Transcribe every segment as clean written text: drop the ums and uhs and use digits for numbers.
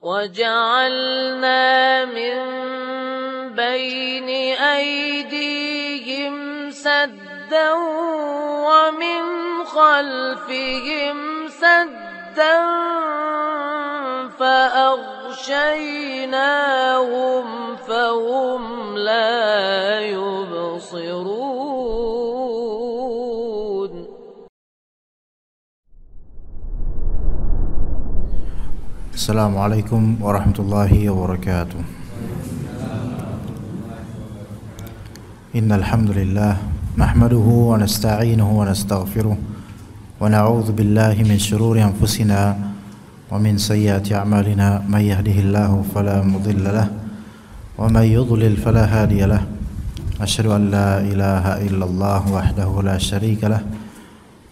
وجعلنا من بين أيديهم سدا ومن خلفهم سدا فأغشيناهم فهم لا يبصرون. السلام عليكم ورحمة الله وبركاته. إن الحمد لله نحمده ونستعينه ونستغفره ونعوذ بالله من شرور أنفسنا ومن سيئات أعمالنا. من يهده الله فلا مضل له ومن يضلل فلا هادي له. أشهد أن لا إله إلا الله وحده لا شريك له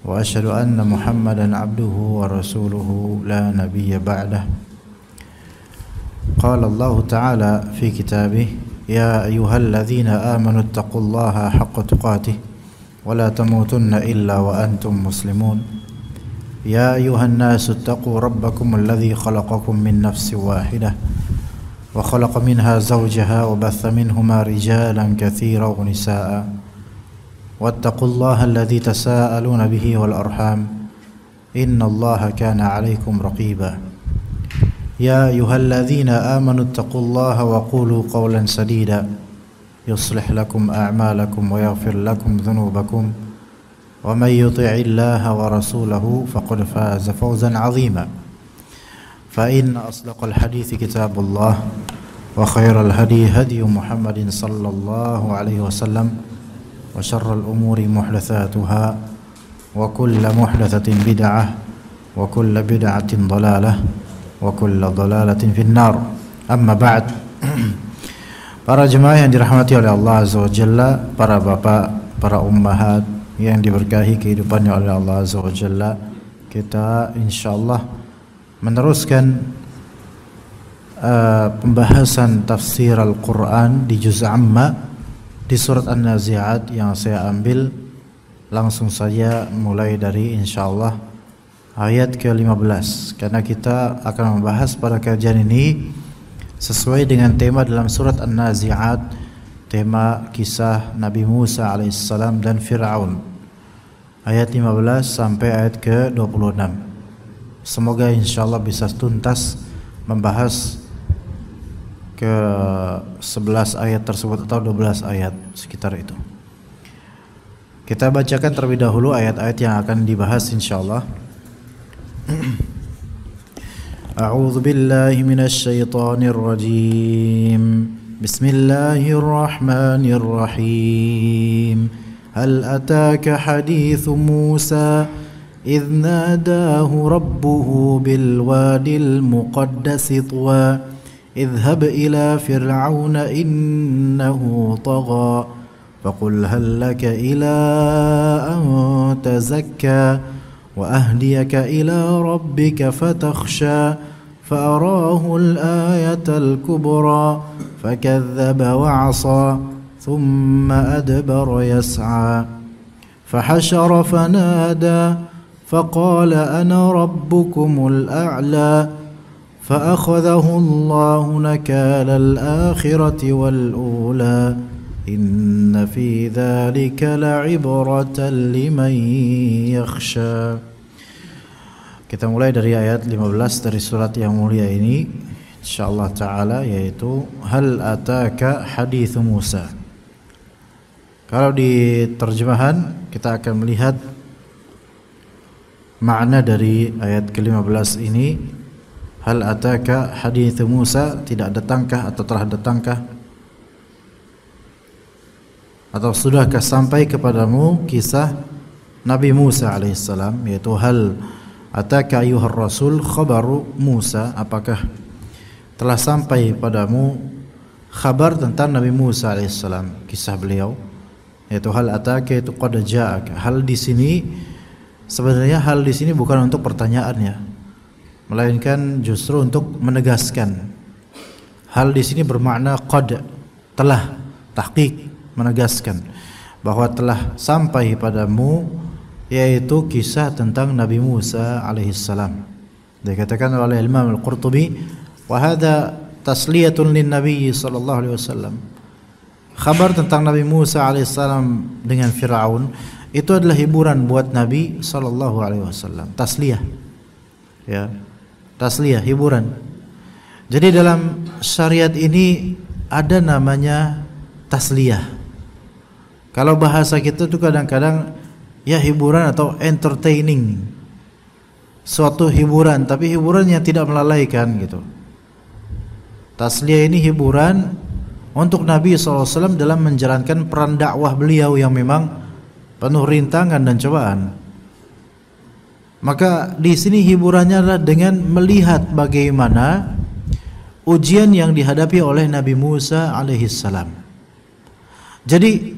وأشهد أن محمدا عبده ورسوله لا نبي بعده. قال الله تعالى في كتابه: يا أيها الذين آمنوا اتقوا الله حق تقاته ولا تموتن إلا وأنتم مسلمون. يا أيها الناس اتقوا ربكم الذي خلقكم من نفس واحدة وخلق منها زوجها وبث منهما رجالا كثيرا ونساء واتقوا الله الذي تساءلون به والأرحام إن الله كان عليكم رقيبا. يا أيها الذين آمنوا اتقوا الله وقولوا قولا سديدا يصلح لكم أعمالكم ويغفر لكم ذنوبكم ومن يطع الله ورسوله فقد فاز فوزا عظيما. فإن أصدق الحديث كتاب الله وخير الهدي هدي محمد صلى الله عليه وسلم وشر الأمور محدثاتها وكل محدثة بدعة وكل بدعة ضلالة وكل ضلالة في النار. أما بعد. Para jemaah yang dirahmati oleh Allah Azza wa Jalla, para bapak, para ummahat yang diberkahi kehidupannya oleh Allah Azza wa Jalla, kita insyaallah meneruskan pembahasan tafsir Al-Quran di juz amma di surat An-Nazi'at yang saya ambil langsung saja mulai dari insyaallah ayat ke-15, karena kita akan membahas pada kajian ini sesuai dengan tema dalam surat An-Nazi'at, tema kisah Nabi Musa alaihissalam dan Fir'aun, ayat 15 sampai ayat ke-26. Semoga insyaallah bisa tuntas membahas ke 11 ayat tersebut atau 12 ayat sekitar itu. Kita bacakan terlebih dahulu ayat-ayat yang akan dibahas insyaallah. A'udzu billahi minasy syaithanir rajim. Bismillahirrahmanirrahim. Hal ataka haditsu Musa idh nadahu rabbuhu bil wadil muqaddasi tuwa اذهب إلى فرعون إنه طغى فقل هل لك إلى أن تزكى وأهديك إلى ربك فتخشى فأراه الآية الكبرى فكذب وعصى ثم أدبر يسعى فحشر فنادى فقال أنا ربكم الأعلى فأخذه الله نكال الآخرة والأولى إن في ذلك لعبرة لمن يخشى. Kita mulai dari ayat 15 dari surat yang mulia ini insyaallah taala, yaitu hal ataka haditsu Musa. Kalau di terjemahan kita akan melihat makna dari ayat ke-15 ini. Hal ataka haditsu Musa, tidak datangkah atau telah datangkah atau sudahkah sampai kepadamu kisah Nabi Musa alaihissalam, yaitu hal ataka ayyuhar rasul khabaru Musa, apakah telah sampai padamu kabar tentang Nabi Musa alaihissalam, kisah beliau, yaitu hal ataka itu qad ja'aka. Hal di sini sebenarnya hal di sini bukan untuk pertanyaannya, melainkan justru untuk menegaskan. Hal di sini bermakna qad, telah, tahqiq, menegaskan bahwa telah sampai padamu, yaitu kisah tentang Nabi Musa alaihissalam. Dikatakan oleh Imam Al-Qurtubi, Wa hadza tasliyatun lin Nabi sallallahu alaihi wasallam. Kabar tentang Nabi Musa alaihissalam dengan Firaun itu adalah hiburan buat Nabi sallallahu alaihi wasallam. Tasliyah. Ya. Tasliyah, hiburan. Jadi dalam syariat ini ada namanya tasliyah. Kalau bahasa kita tuh kadang-kadang ya hiburan atau entertaining. Suatu hiburan, tapi hiburan yang tidak melalaikan gitu. Tasliyah ini hiburan untuk Nabi SAW dalam menjalankan peran dakwah beliau yang memang penuh rintangan dan cobaan. Maka di sini hiburannya adalah dengan melihat bagaimana ujian yang dihadapi oleh Nabi Musa alaihissalam. Jadi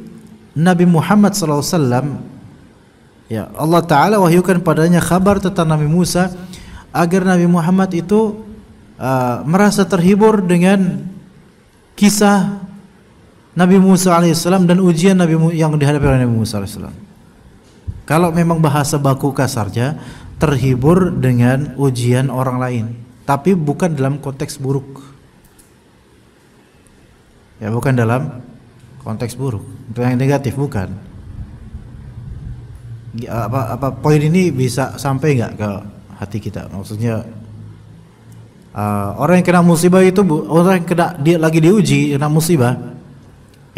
Nabi Muhammad SAW, ya Allah Ta'ala wahyukan padanya kabar tentang Nabi Musa agar Nabi Muhammad itu merasa terhibur dengan kisah Nabi Musa alaihissalam dan ujian yang dihadapi oleh Nabi Musa alaihissalam. Kalau memang bahasa baku kasarnya, terhibur dengan ujian orang lain, tapi bukan dalam konteks buruk. Ya, bukan dalam konteks buruk, yang negatif, bukan. Apa poin ini bisa sampai nggak ke hati kita? Maksudnya orang yang kena musibah itu, orang yang dia lagi diuji kena musibah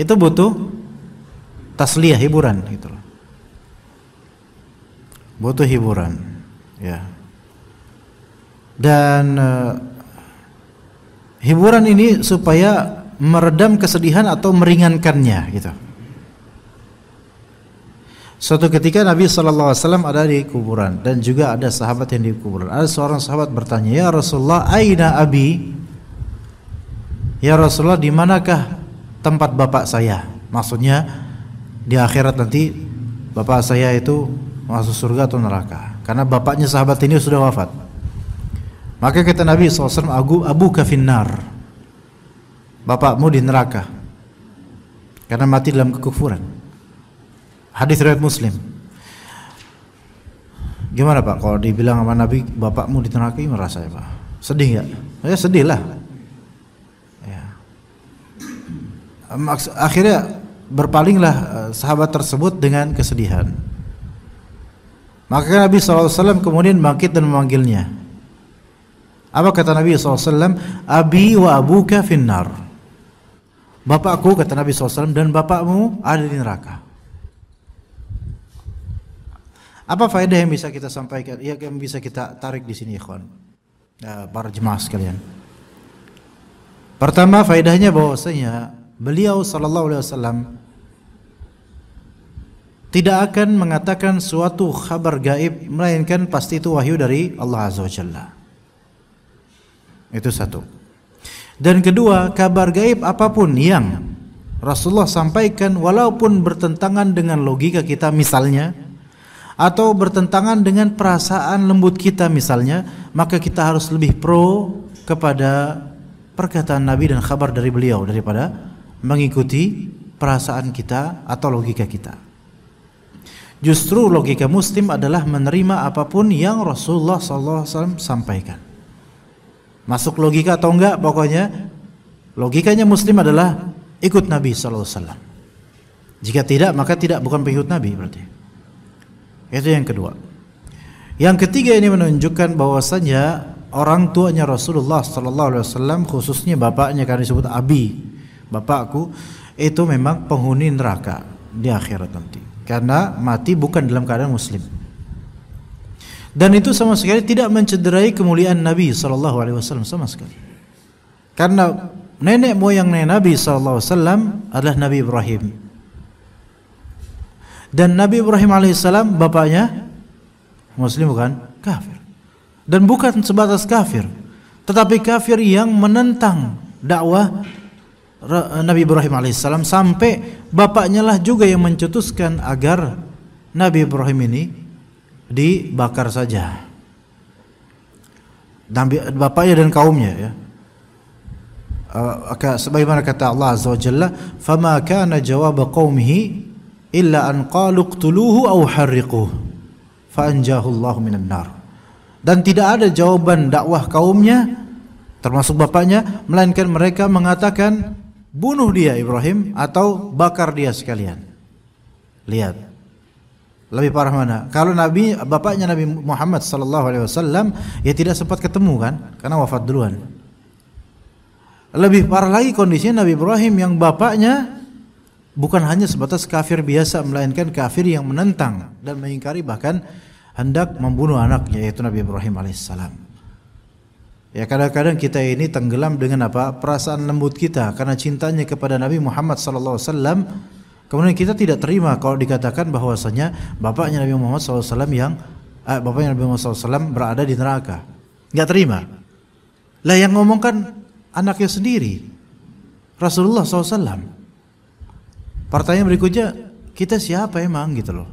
itu butuh tasliyah, hiburan gitu loh. Butuh hiburan, ya. Dan hiburan ini supaya meredam kesedihan atau meringankannya gitu. Suatu ketika Nabi SAW ada di kuburan dan juga ada sahabat yang di kuburan. Ada seorang sahabat bertanya, "Ya Rasulullah, aina abi?" Ya Rasulullah, di manakah tempat bapak saya? Maksudnya di akhirat nanti bapak saya itu masuk surga atau neraka. Karena bapaknya sahabat ini sudah wafat. Maka kata Nabi SAW, "Abuka finnar." Bapakmu di neraka karena mati dalam kekufuran. Hadis riwayat Muslim. Gimana Pak kalau dibilang sama Nabi bapakmu di neraka, gimana rasanya Pak? Sedih nggak? Ya sedih lah. Ya. Akhirnya berpalinglah sahabat tersebut dengan kesedihan. Maka Nabi SAW kemudian bangkit dan memanggilnya. Apa kata Nabi SAW? Abi wa abuka finnar. Bapakku, kata Nabi SAW, dan bapakmu ada di neraka. Apa faedah yang bisa kita sampaikan? Ya, yang bisa kita tarik di sini, ikhwan, para jemaah sekalian. Pertama, faedahnya bahwasanya beliau sallallahu alaihi wasallam tidak akan mengatakan suatu kabar gaib melainkan pasti itu wahyu dari Allah Azza wa Jalla. Itu satu. Dan kedua, kabar gaib apapun yang Rasulullah sampaikan walaupun bertentangan dengan logika kita misalnya, atau bertentangan dengan perasaan lembut kita misalnya, maka kita harus lebih pro kepada perkataan Nabi dan kabar dari beliau daripada mengikuti perasaan kita atau logika kita. Justru logika muslim adalah menerima apapun yang Rasulullah SAW sampaikan. Masuk logika atau enggak, pokoknya logikanya muslim adalah ikut Nabi SAW. Jika tidak, maka bukan pengikut Nabi berarti. Itu yang kedua. Yang ketiga, ini menunjukkan bahwasanya orang tuanya Rasulullah SAW, khususnya bapaknya karena disebut abi, bapakku, itu memang penghuni neraka di akhirat nanti, karena mati bukan dalam keadaan muslim. Dan itu sama sekali tidak mencederai kemuliaan Nabi SAW sama sekali. Karena nenek moyang Nabi SAW adalah Nabi Ibrahim. Dan Nabi Ibrahim alaihissalam bapaknya muslim, bukan kafir. Dan bukan sebatas kafir, tetapi kafir yang menentang dakwah Nabi Ibrahim alaihissalam, sampai bapaknya lah juga yang mencetuskan agar Nabi Ibrahim ini dibakar saja. Bapaknya dan kaumnya, ya. Sebagaimana kata Allah Azza wa Jalla, "Fama kana jawab qaumihi illa an qalu qtuluhu aw harriquhu fa anjahu Allah minan nar." Dan tidak ada jawaban dakwah kaumnya termasuk bapaknya, melainkan mereka mengatakan bunuh dia Ibrahim atau bakar dia sekalian. Lihat, lebih parah mana? Kalau bapaknya Nabi Muhammad SAW, ya tidak sempat ketemu kan, karena wafat duluan. Lebih parah lagi kondisinya Nabi Ibrahim yang bapaknya bukan hanya sebatas kafir biasa, melainkan kafir yang menentang dan mengingkari, bahkan hendak membunuh anaknya, yaitu Nabi Ibrahim alaihissalam. Ya, kadang-kadang kita ini tenggelam dengan apa? Perasaan lembut kita karena cintanya kepada Nabi Muhammad SAW. Kemudian kita tidak terima kalau dikatakan bahwasanya bapaknya Nabi Muhammad SAW berada di neraka. Nggak terima. Lah yang ngomong kan anaknya sendiri, Rasulullah SAW. Pertanyaan berikutnya, kita siapa emang gitu loh?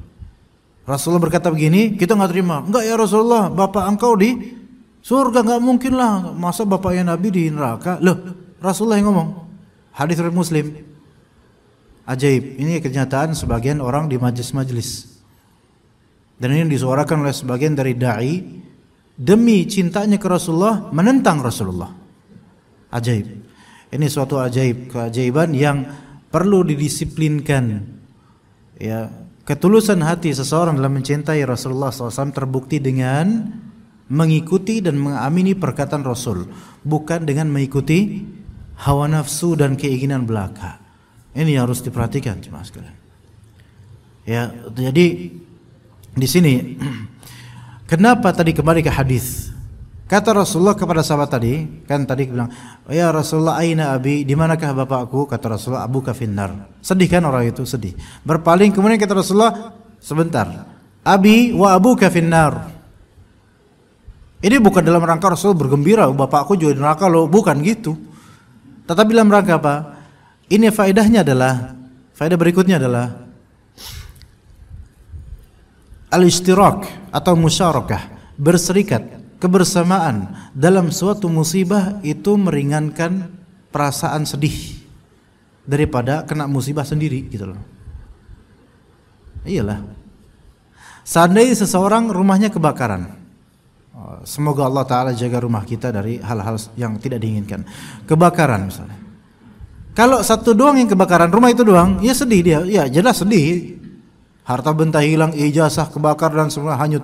Rasulullah berkata begini, kita nggak terima. Enggak ya Rasulullah, bapak engkau di surga, nggak mungkin lah. Masa bapaknya Nabi di neraka? Loh, Rasulullah yang ngomong. Hadis riwayat Muslim. Ajaib. Ini kenyataan sebagian orang di majelis-majelis. Dan ini disuarakan oleh sebagian dari dai demi cintanya ke Rasulullah menentang Rasulullah. Ajaib. Ini suatu ajaib, keajaiban yang perlu didisiplinkan. Ya, ketulusan hati seseorang dalam mencintai Rasulullah SAW terbukti dengan mengikuti dan mengamini perkataan Rasul, bukan dengan mengikuti hawa nafsu dan keinginan belaka. Ini yang harus diperhatikan, jemaah sekalian. Ya, jadi di sini kenapa tadi kembali ke hadis? Kata Rasulullah kepada sahabat tadi, kan tadi bilang, "Ya Rasulullah, aina abi? Di manakah bapakku?" Kata Rasulullah, "Abuka finnar." Sedih kan orang itu, sedih. Berpaling, kemudian kata Rasulullah, "Sebentar. Abi wa abuka finnar." Ini bukan dalam rangka Rasul bergembira, bapakku juga di neraka loh, bukan gitu. Tetapi dalam rangka apa? Ini faedahnya adalah, faedah berikutnya adalah al-ishtirak atau musyarakah, berserikat, kebersamaan dalam suatu musibah itu meringankan perasaan sedih daripada kena musibah sendiri gitu loh. Iyalah. Seandainya seseorang rumahnya kebakaran, semoga Allah Ta'ala jaga rumah kita dari hal-hal yang tidak diinginkan. Kebakaran misalnya, kalau satu doang yang kebakaran, rumah itu doang, ya sedih dia, ya jelas sedih. Harta benda hilang, ijazah kebakar dan semua hanyut.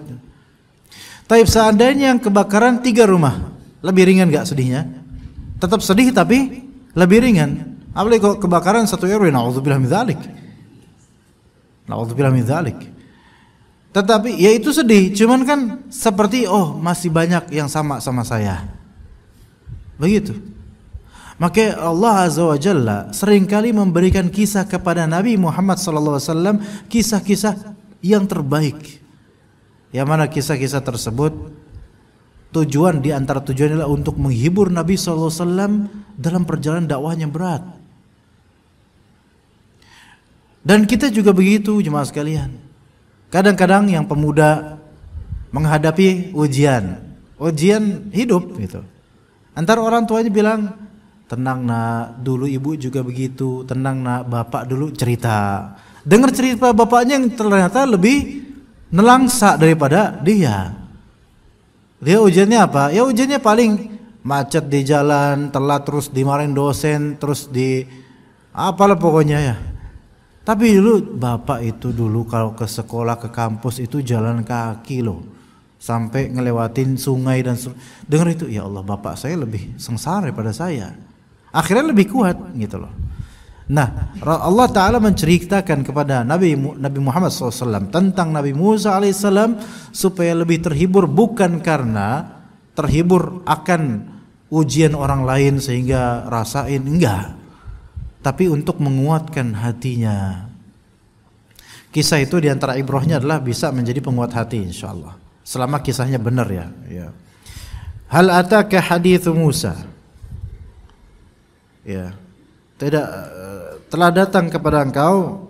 Tapi seandainya yang kebakaran 3 rumah, lebih ringan gak sedihnya? Tetap sedih tapi lebih ringan. Apalagi kalau kebakaran 1 RW, na'udzubillah min dzalik. Na'udzubillah min dzalik. Tetapi ya itu sedih, cuman kan seperti masih banyak yang sama saya. Begitu. Maka Allah Azza wa Jalla seringkali memberikan kisah kepada Nabi Muhammad SAW, kisah-kisah yang terbaik. Yang mana kisah-kisah tersebut tujuan di antara tujuannya adalah untuk menghibur Nabi SAW dalam perjalanan dakwahnya yang berat. Dan kita juga begitu, jemaah sekalian. Kadang-kadang yang pemuda menghadapi ujian hidup gitu. Antara orang tuanya bilang, "Tenang nak, dulu ibu juga begitu. Tenang nak, bapak dulu cerita." Dengar cerita bapaknya yang ternyata lebih nelangsa daripada dia. Dia ujiannya apa? Ya ujiannya paling macet di jalan, telat terus dimarahin dosen, terus di apalah pokoknya ya. Tapi dulu bapak itu dulu kalau ke sekolah, ke kampus itu jalan kaki loh, sampai ngelewatin sungai dan dengar itu, ya Allah, bapak saya lebih sengsara daripada saya. Akhirnya lebih kuat gitu loh. Nah, Allah Ta'ala menceritakan kepada Nabi Muhammad SAW tentang Nabi Musa alaihissalam supaya lebih terhibur, bukan karena terhibur akan ujian orang lain sehingga rasain, enggak, tapi untuk menguatkan hatinya. Kisah itu diantara ibrahnya adalah bisa menjadi penguat hati insyaallah, selama kisahnya benar ya. Hal ataka hadithu Musa, ya, telah datang kepada engkau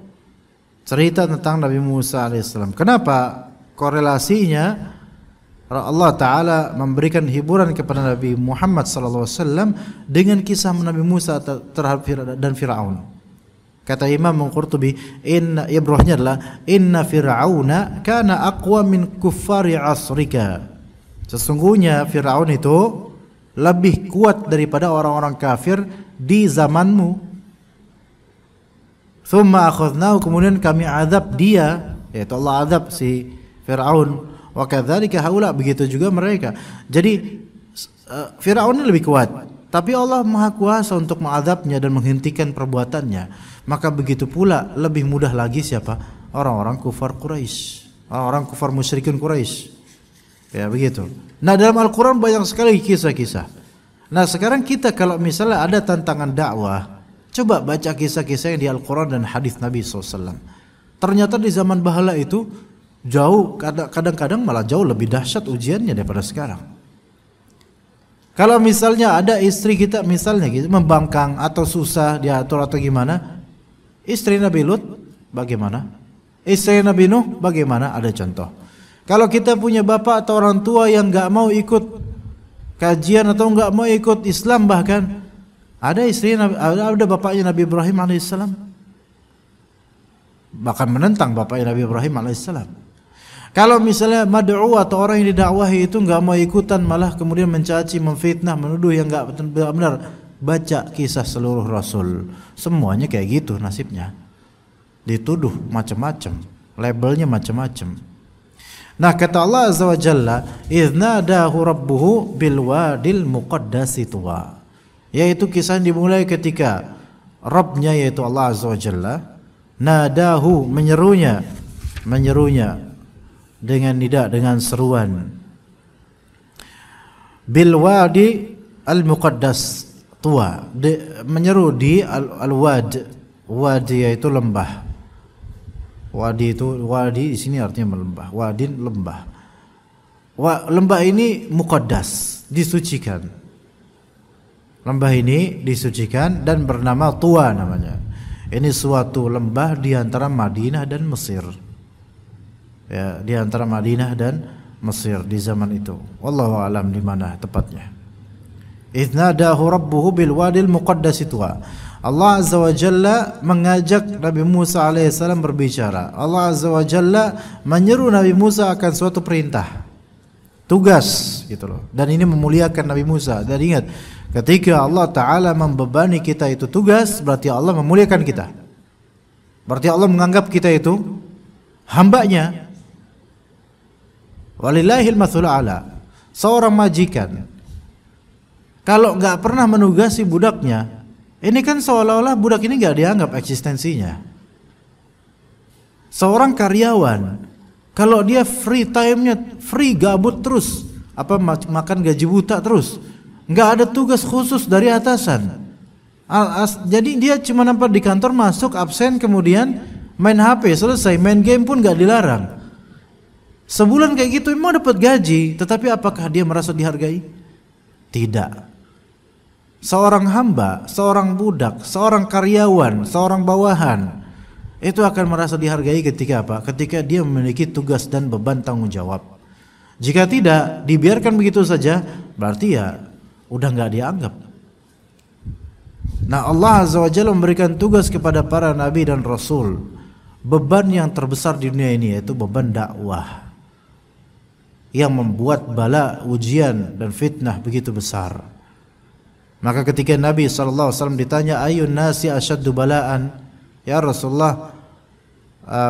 cerita tentang Nabi Musa alaihissalam. Kenapa korelasinya Allah Ta'ala memberikan hiburan kepada Nabi Muhammad SAW dengan kisah Nabi Musa terhadap dan Fir'aun? Kata Imam Qurtubi, ibrahnya adalah inna Fir'auna kana aqwa min kuffari asrika. Sesungguhnya Fir'aun itu lebih kuat daripada orang-orang kafir di zamanmu. Tsumma akhadnahu, kemudian kami azab dia, yaitu Allah azab si Fir'aun. Wa kadzalika haula, begitu juga mereka. Jadi Fir'aun ini lebih kuat, tapi Allah Maha Kuasa untuk mengazabnya dan menghentikan perbuatannya. Maka begitu pula lebih mudah lagi siapa? Orang-orang kufar Quraisy, orang-orang kufar musyrikin Quraisy. Ya begitu. Nah, dalam Al-Qur'an banyak sekali kisah-kisah. Nah, sekarang kita kalau misalnya ada tantangan dakwah, coba baca kisah-kisah yang di Al-Quran dan hadis Nabi SAW. Ternyata di zaman bahala itu jauh, kadang-kadang malah jauh lebih dahsyat ujiannya daripada sekarang. Kalau misalnya ada istri kita misalnya gitu, membangkang atau susah diatur atau gimana, istri Nabi Lut bagaimana? Istri Nabi Nuh bagaimana? Ada contoh. Kalau kita punya bapak atau orang tua yang gak mau ikut kajian atau gak mau ikut Islam, bahkan ada ada bapaknya Nabi Ibrahim alaihissalam, bahkan menentang bapaknya Nabi Ibrahim alaihissalam. Kalau misalnya mad'u atau orang yang didakwahi itu nggak mau ikutan, malah kemudian mencaci, memfitnah, menuduh yang nggak benar, baca kisah seluruh Rasul, semuanya kayak gitu nasibnya, dituduh macam-macam, labelnya macam-macam. Nah, kata Allah Azza wa Jalla, idz nadahu rabbuhu bil wadil muqaddasi tuwa, yaitu kisah yang dimulai ketika Rabbnya yaitu Allah Azza wa Jalla nadahu, menyerunya dengan nida, dengan seruan, bil wadi al muqaddas tuwa, menyeru di al-wad, wadi yaitu lembah. Wadi itu, wadi di sini artinya lembah, wadin lembah. Lembah ini muqaddas, disucikan. Lembah ini disucikan dan bernama Tuwa namanya. Ini suatu lembah di antara Madinah dan Mesir. Ya, di antara Madinah dan Mesir di zaman itu. Wallahu a'lam di mana tepatnya. Idz nadahu rabbuhu bil wadil muqaddas Tuwa. Allah Azza wa Jalla mengajak Nabi Musa alaihissalam berbicara. Allah Azza wa Jalla menyeru Nabi Musa akan suatu perintah, tugas gitu loh. Dan ini memuliakan Nabi Musa. Dan ingat, ketika Allah Ta'ala membebani kita itu tugas, berarti Allah memuliakan kita. Berarti Allah menganggap kita itu hambanya. Walillahil matsul a'la. Seorang majikan kalau nggak pernah menugasi budaknya, ini kan seolah-olah budak ini nggak dianggap eksistensinya. Seorang karyawan kalau dia free time-nya free, gabut terus, makan gaji buta terus, nggak ada tugas khusus dari atasan. Jadi dia cuma nampak di kantor, masuk, absen, kemudian main HP, selesai. Main game pun nggak dilarang. Sebulan kayak gitu emang dapat gaji, tetapi apakah dia merasa dihargai? Tidak. Seorang hamba, seorang budak, seorang karyawan, seorang bawahan itu akan merasa dihargai ketika apa? Ketika dia memiliki tugas dan beban tanggung jawab. Jika tidak, dibiarkan begitu saja, berarti ya udah nggak dianggap. Nah, Allah Azza wa Jalla memberikan tugas kepada para nabi dan rasul. Beban yang terbesar di dunia ini yaitu beban dakwah, yang membuat bala, ujian dan fitnah begitu besar. Maka ketika Nabi SAW ditanya, ayun nasi asyaddu balaan, ya Rasulullah,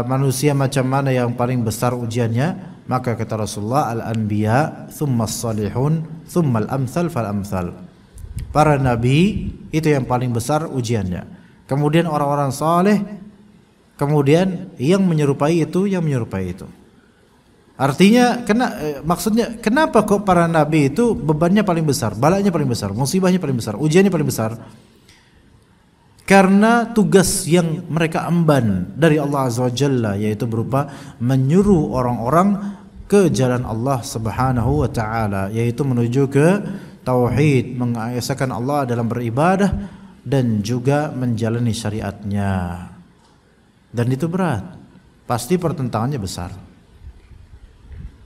manusia macam mana yang paling besar ujiannya? Maka kata Rasulullah, al-anbiya, thumma as-salihun, thumma al-amthal fal-amthal. Para nabi itu yang paling besar ujiannya, kemudian orang-orang saleh, kemudian yang menyerupai itu, yang menyerupai itu. Artinya, maksudnya kenapa kok para nabi itu bebannya paling besar, balanya paling besar, musibahnya paling besar, ujiannya paling besar? Karena tugas yang mereka emban dari Allah Azza wa Jalla, yaitu berupa menyuruh orang-orang ke jalan Allah Subhanahu wa Ta'ala, yaitu menuju ke tauhid, mengesahkan Allah dalam beribadah dan juga menjalani syariatnya. Dan itu berat, pasti pertentangannya besar.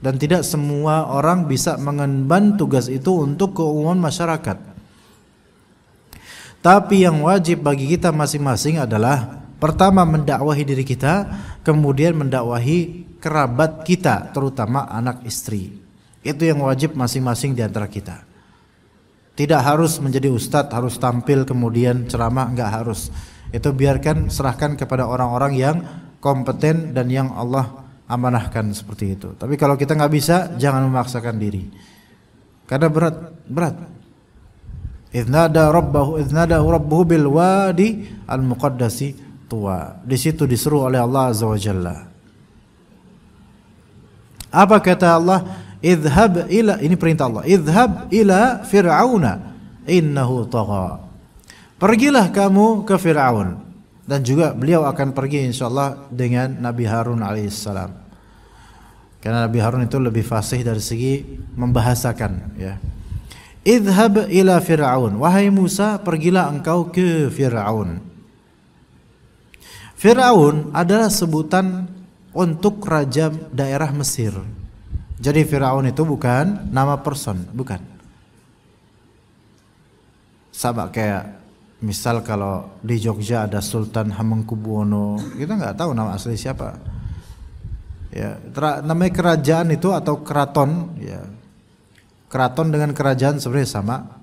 Dan tidak semua orang bisa mengemban tugas itu untuk keumuman masyarakat. Tapi yang wajib bagi kita masing-masing adalah pertama mendakwahi diri kita, kemudian mendakwahi kerabat kita, terutama anak istri. Itu yang wajib masing-masing di antara kita. Tidak harus menjadi ustadz, harus tampil kemudian ceramah, enggak harus. Itu biarkan, serahkan kepada orang-orang yang kompeten dan yang Allah amanahkan seperti itu. Tapi kalau kita nggak bisa, jangan memaksakan diri. Karena berat. Idznada rabbuhu bil wadi al muqaddasi tuwa. Di situ diseru oleh Allah Azza wa Jalla. Apa kata Allah? Idhab ila, ini perintah Allah. Idhab ila fir'auna innahu tagha. Pergilah kamu ke Fir'aun, dan juga beliau akan pergi insyaallah dengan Nabi Harun alaihissalam. Karena Nabi Harun itu lebih fasih dari segi membahasakan, ya. Idhab ila Fir'aun, wahai Musa, pergilah engkau ke Fir'aun. Fir'aun adalah sebutan untuk raja daerah Mesir. Jadi Fir'aun itu bukan nama person, bukan. Sama kayak misal kalau di Jogja ada Sultan Hamengkubuwono, kita nggak tahu nama asli siapa. Ya, namanya kerajaan itu atau keraton, ya. Keraton dengan kerajaan sebenarnya sama.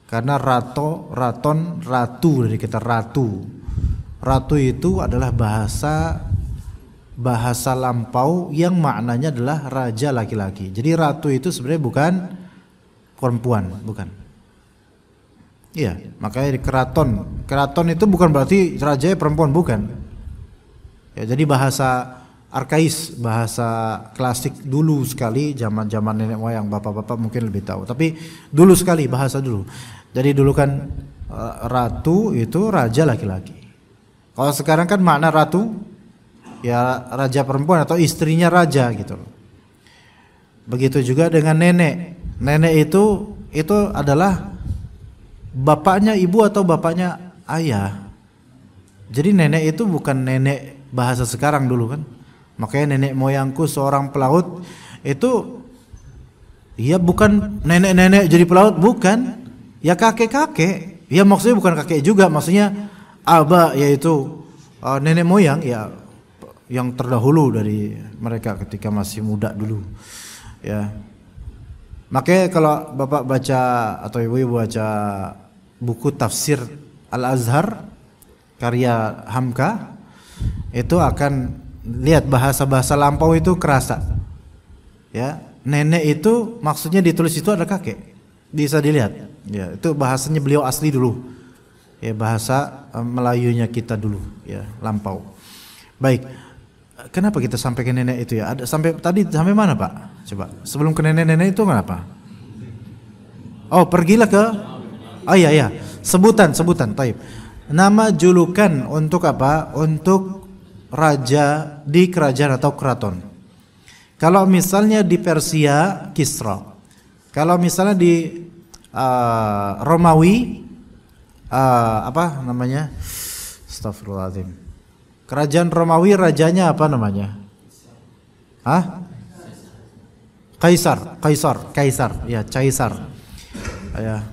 Karena raton, ratu, dari kata ratu. Ratu itu adalah bahasa lampau yang maknanya adalah raja laki-laki. Jadi ratu itu sebenarnya bukan perempuan, bukan. Iya, makanya di keraton itu bukan berarti rajanya perempuan, bukan. Ya, jadi bahasa arkais, bahasa klasik dulu sekali, zaman-zaman nenek moyang, bapak-bapak mungkin lebih tahu. Tapi dulu sekali, bahasa dulu. Jadi dulu kan ratu itu raja laki-laki. Kalau sekarang kan makna ratu ya raja perempuan atau istrinya raja gitu. Begitu juga dengan nenek. Nenek itu adalah bapaknya ibu atau bapaknya ayah. Jadi nenek itu bukan nenek bahasa sekarang dulu kan. Makanya nenek moyangku seorang pelaut itu ya bukan nenek-nenek jadi pelaut, bukan. Ya kakek-kakek. Ya maksudnya bukan kakek juga, maksudnya aba, yaitu nenek moyang ya yang terdahulu dari mereka ketika masih muda dulu. Ya. Makanya kalau Bapak baca atau Ibu baca buku tafsir Al-Azhar karya Hamka, itu akan lihat bahasa-bahasa lampau itu kerasa. Ya, nenek itu maksudnya ditulis itu ada kakek. Bisa dilihat. Ya, itu bahasanya beliau asli dulu. Ya, bahasa Melayunya kita dulu, ya, lampau. Baik. Kenapa kita sampai ke nenek itu ya? Ada sampai tadi sampai mana, Pak? Coba. Sebelum ke nenek-nenek itu kenapa? Oh, pergilah ke. Oh iya. Sebutan. Taib. Nama julukan untuk apa? Untuk raja di kerajaan atau keraton. Kalau misalnya di Persia, Kisra. Kalau misalnya di Romawi, apa namanya? Astagfirullahaladzim. Kerajaan Romawi rajanya apa namanya? Hah? Kaisar. Ya, Caesar. Ya.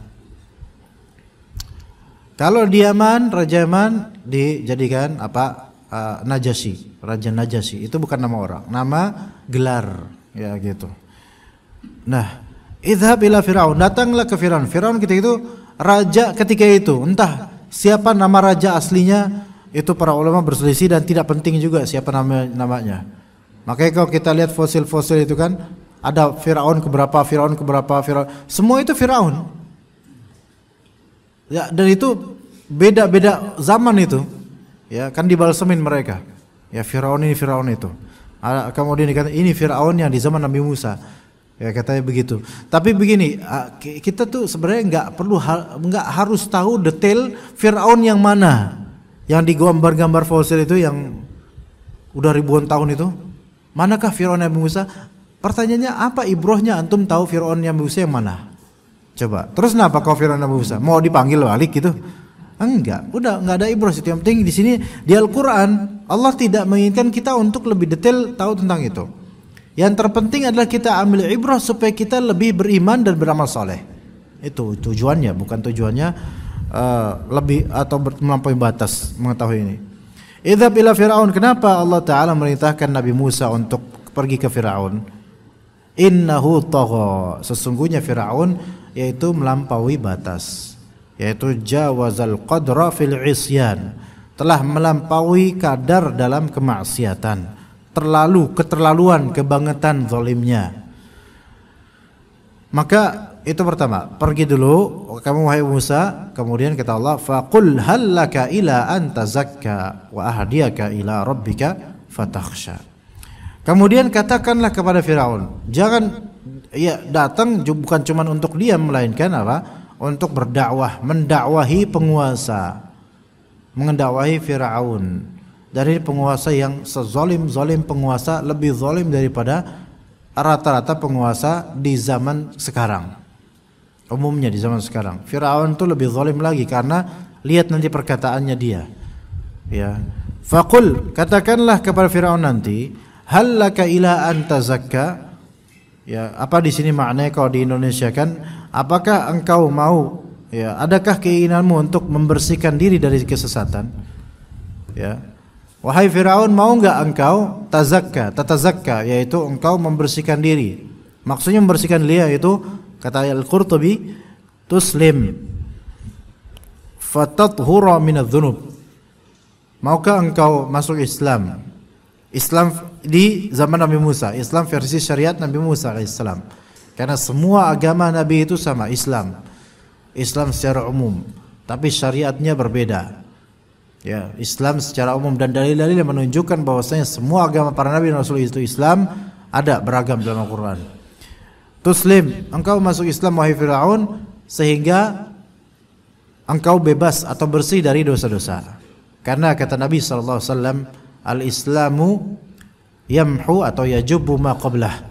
Kalau di Yaman, Raja Yaman dijadikan apa? Najasyi, Raja Najasyi. Itu bukan nama orang, nama gelar, ya gitu. Nah, idhab ila Fir'aun, datanglah ke Fir'aun. Fir'aun ketika itu raja ketika itu. Entah siapa nama raja aslinya, itu para ulama berselisih dan tidak penting juga siapa namanya. Makanya kalau kita lihat fosil-fosil itu kan ada Fir'aun keberapa, semua itu Fir'aun. Ya, dan itu beda-beda zaman itu. Ya, kan dibalsemin mereka. Ya, Fir'aun ini, Fir'aun itu. Kemudian dikatakan ini Fir'aun yang di zaman Nabi Musa. Ya, katanya begitu. Tapi begini, kita tuh sebenarnya nggak harus tahu detail Fir'aun yang mana. Yang digambar-gambar fosil itu yang udah ribuan tahun itu. Manakah Fir'aun Nabi Musa? Pertanyaannya apa ibrohnya antum tahu Fir'aun Nabi Musa yang mana? Coba. Terus kenapa kau Fir'aun Nabi Musa? Mau dipanggil balik gitu? Enggak. Udah enggak ada ibroh itu. Yang penting di sini di Al-Qur'an Allah tidak menginginkan kita untuk lebih detail tahu tentang itu. Yang terpenting adalah kita ambil ibroh supaya kita lebih beriman dan beramal saleh. Itu tujuannya, bukan tujuannya lebih atau melampaui batas mengetahui ini. Idhab ila Fir'aun. Kenapa Allah Ta'ala merintahkan Nabi Musa untuk pergi ke Fir'aun? Innahu tagha. Sesungguhnya Fir'aun yaitu melampaui batas, yaitu jawazal qadra fil isyan, telah melampaui kadar dalam kemaksiatan, keterlaluan, kebangetan zalimnya. Maka itu pertama, pergi dulu kamu wahai Musa, kemudian kata Allah, faqul hal laka ila an tazakka wa ahdiyaka ila rabbika fatakhsha. Kemudian katakanlah kepada Firaun, jangan datang bukan cuma untuk diam, melainkan apa? Untuk berdakwah, mendakwahi penguasa, mendakwahi Firaun, dari penguasa yang sezalim-zalim penguasa, lebih zalim daripada rata-rata penguasa di zaman sekarang. Umumnya di zaman sekarang Firaun itu lebih zalim lagi, karena lihat nanti perkataannya dia. Ya, faqul, katakanlah kepada Firaun nanti, hal laka ila an tazakka. Ya, apa di sini maknanya kalau di Indonesia kan, apakah engkau mau, ya, adakah keinginanmu untuk membersihkan diri dari kesesatan? Ya, wahai Firaun, mau enggak engkau tatazakka, yaitu engkau membersihkan diri. Maksudnya membersihkan diri yaitu, kata Al-Qurtubi, tuslim fatathura minadz-dzunub. Maukah engkau masuk Islam? Islam di zaman Nabi Musa, Islam versi syariat Nabi Musa alaihissalam. Karena semua agama Nabi itu sama, Islam secara umum, tapi syariatnya berbeda. Ya, Islam secara umum, dan dalil-dalil yang menunjukkan bahwasanya semua agama para nabi dan rasul itu Islam ada beragam dalam Al-Qur'an. Tuslim, engkau masuk Islam wahai Firaun, sehingga engkau bebas atau bersih dari dosa-dosa. Karena kata Nabi sallallahu alaihi wasallam, al-Islamu yamhu atau yajubu ma qablah.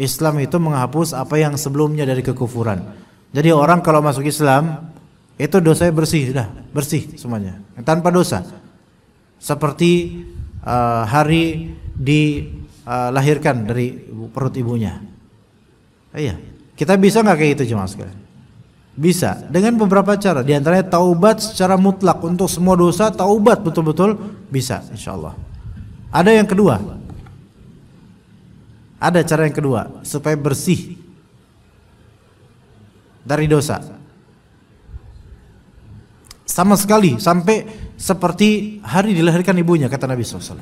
Islam itu menghapus apa yang sebelumnya dari kekufuran. Jadi orang kalau masuk Islam itu dosanya bersih, sudah bersih semuanya, tanpa dosa. Seperti hari dilahirkan dari perut ibunya. Iya, kita bisa nggak kayak itu jemaah sekalian? Bisa, dengan beberapa cara. Di antaranya taubat secara mutlak untuk semua dosa, taubat betul-betul bisa, insyaallah. Ada yang kedua, ada cara yang kedua supaya bersih dari dosa. Sama sekali, sampai seperti hari dilahirkan ibunya, kata Nabi SAW.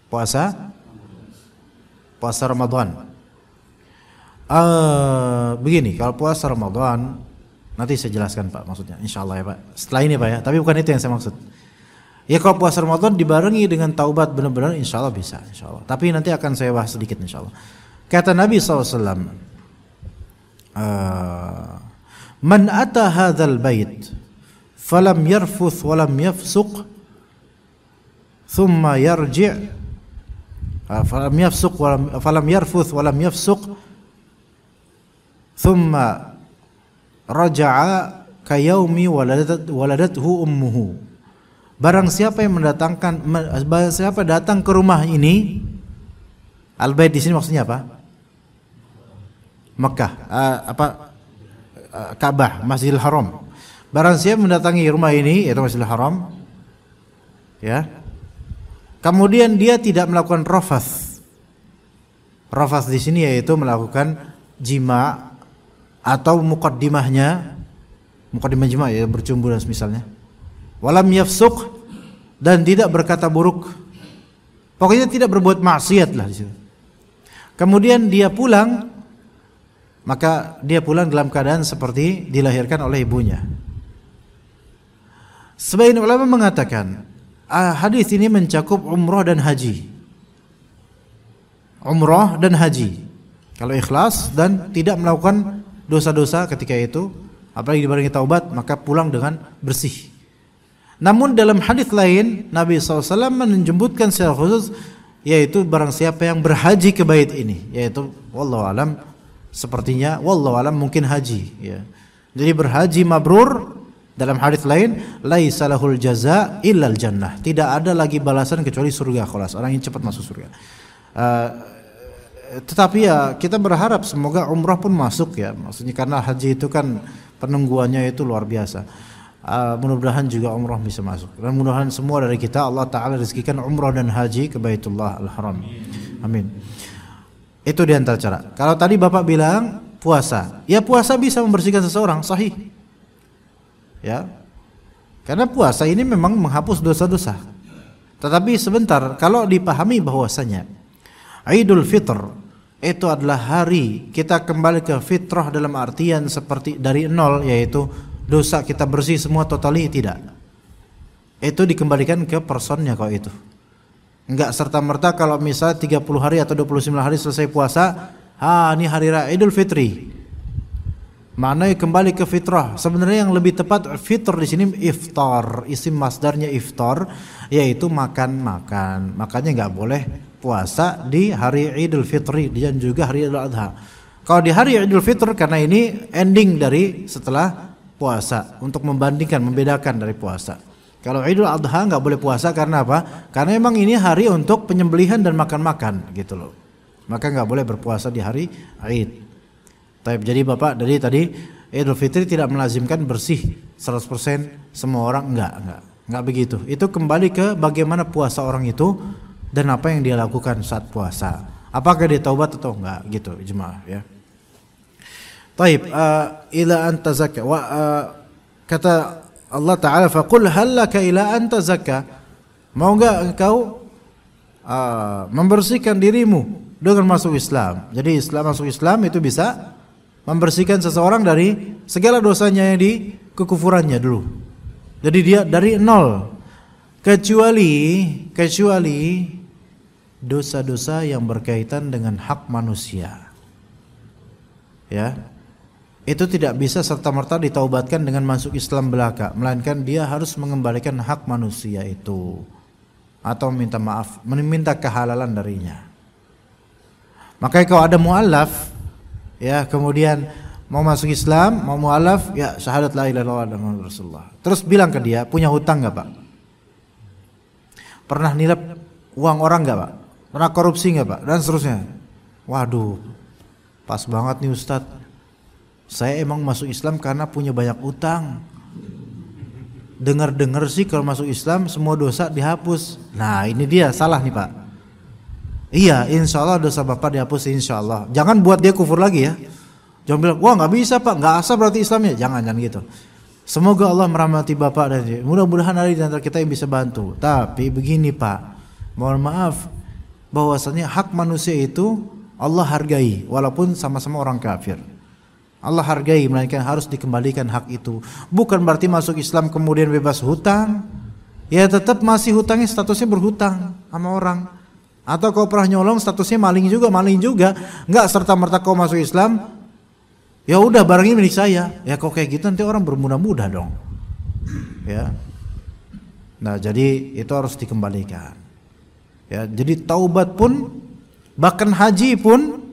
Puasa Ramadan. Begini, kalau puasa Ramadan nanti saya jelaskan Pak, maksudnya insyaallah ya Pak, setelah ini Pak ya, tapi bukan itu yang saya maksud. Ya, kalau puasa Ramadan dibarengi dengan taubat benar-benar, insyaallah bisa, insyaallah. Tapi nanti akan saya bahas sedikit insyaallah. Kata Nabi SAW, man ata hadzal bait falam yarfuth walam yafsuq thumma yarji' falam yarfuth walam yafsuq thumma raja'a kayaumi waladathu ummuhu. Barang siapa yang datang ke rumah ini, al-bait di sini maksudnya apa? Mekah, Ka'bah, Masjidil Haram. Barang siapa mendatangi rumah ini, yaitu Masjidil Haram, ya, kemudian dia tidak melakukan rafath. Rafath di sini yaitu melakukan jima atau muqaddimah jima, ya, bercumbu dan semisalnya. Walam yafsuq, dan tidak berkata buruk. Pokoknya tidak berbuat maksiat lah di situ. Kemudian dia pulang, maka dia pulang dalam keadaan seperti dilahirkan oleh ibunya. Sebagian ulama mengatakan hadis ini mencakup umrah dan haji. Umrah dan haji. Kalau ikhlas dan tidak melakukan dosa-dosa ketika itu, apalagi dibarengi taubat, maka pulang dengan bersih. Namun dalam hadis lain Nabi SAW menjemputkan secara khusus, yaitu barang siapa yang berhaji ke bait ini, yaitu wallahu alam, sepertinya wallahu alam mungkin haji, ya. Jadi berhaji mabrur, dalam hadis lain laisa lahul jaza illal jannah, tidak ada lagi balasan kecuali surga, khalas, orang yang cepat masuk surga. Tetapi ya kita berharap semoga umrah pun masuk, ya, maksudnya karena haji itu kan penungguannya itu luar biasa. Mudah-mudahan juga umrah bisa masuk, dan mudah-mudahan semua dari kita Allah Ta'ala rezekikan umrah dan haji ke Baitullah Al-Haram. Amin. Itu di antara cara. Kalau tadi Bapak bilang puasa, ya puasa bisa membersihkan seseorang, sahih. Ya. Karena puasa ini memang menghapus dosa-dosa. Tetapi sebentar, kalau dipahami bahwasanya Idul Fitr itu adalah hari kita kembali ke fitrah dalam artian seperti dari nol, yaitu dosa kita bersih semua totali, tidak. Itu dikembalikan ke personnya kalau itu. Enggak serta-merta kalau misalnya 30 hari atau 29 hari selesai puasa, ini hari raya Idul Fitri. Mana kembali ke fitrah. Sebenarnya yang lebih tepat fitr di sini iftar, isim masdarnya iftar, yaitu makan-makan. Makanya nggak boleh puasa di hari Idul Fitri dan juga hari Idul Adha. Kalau di hari Idul Fitr karena ini ending dari setelah puasa untuk membandingkan, membedakan dari puasa. Kalau Idul Adha nggak boleh puasa karena apa? Karena memang ini hari untuk penyembelihan dan makan-makan gitu loh. Maka nggak boleh berpuasa di hari Id. Jadi Bapak dari tadi Idul Fitri tidak melazimkan bersih 100% semua orang, enggak begitu. Itu kembali ke bagaimana puasa orang itu dan apa yang dia lakukan saat puasa. Apakah dia taubat atau enggak gitu jemaah ya. Taib ila anta zakka kata Allah Taala faqul hal laka ila anta zakka. Mau enggak engkau membersihkan dirimu dengan masuk Islam. Jadi masuk Islam itu bisa membersihkan seseorang dari segala dosanya yang di kekufurannya dulu. Jadi dia dari nol, kecuali dosa-dosa yang berkaitan dengan hak manusia. Ya. Itu tidak bisa serta-merta ditaubatkan dengan masuk Islam belaka, melainkan dia harus mengembalikan hak manusia itu atau minta maaf, meminta kehalalan darinya. Makanya kalau ada mu'allaf ya, kemudian mau masuk Islam, mau mu'alaf, ya syahadat la ilaha illallah Muhammadur Rasulullah. Terus bilang ke dia, punya hutang enggak, Pak? Pernah nilap uang orang enggak, Pak? Pernah korupsi enggak, Pak? Dan seterusnya. Waduh, pas banget nih Ustadz. Saya emang masuk Islam karena punya banyak utang. Dengar-dengar sih kalau masuk Islam semua dosa dihapus. Nah ini dia, salah nih Pak. Iya, insya Allah dosa Bapak dihapus, insya Allah. Jangan buat dia kufur lagi ya. Jangan bilang, wah nggak bisa Pak, nggak asal berarti Islamnya. Jangan gitu. Semoga Allah merahmati Bapak dan mudah-mudahan ada di antara kita yang bisa bantu. Tapi begini Pak, mohon maaf, bahwasanya hak manusia itu Allah hargai, walaupun sama-sama orang kafir. Allah hargai, melainkan harus dikembalikan hak itu. Bukan berarti masuk Islam kemudian bebas hutang. Ya tetap masih hutangnya, statusnya berhutang sama orang. Atau kau pernah nyolong statusnya maling juga, enggak serta merta kau masuk Islam, ya udah barangnya milik saya. Ya kok kayak gitu nanti orang bermudah-mudah dong. Ya. Nah, jadi itu harus dikembalikan. Ya, jadi taubat pun, bahkan haji pun,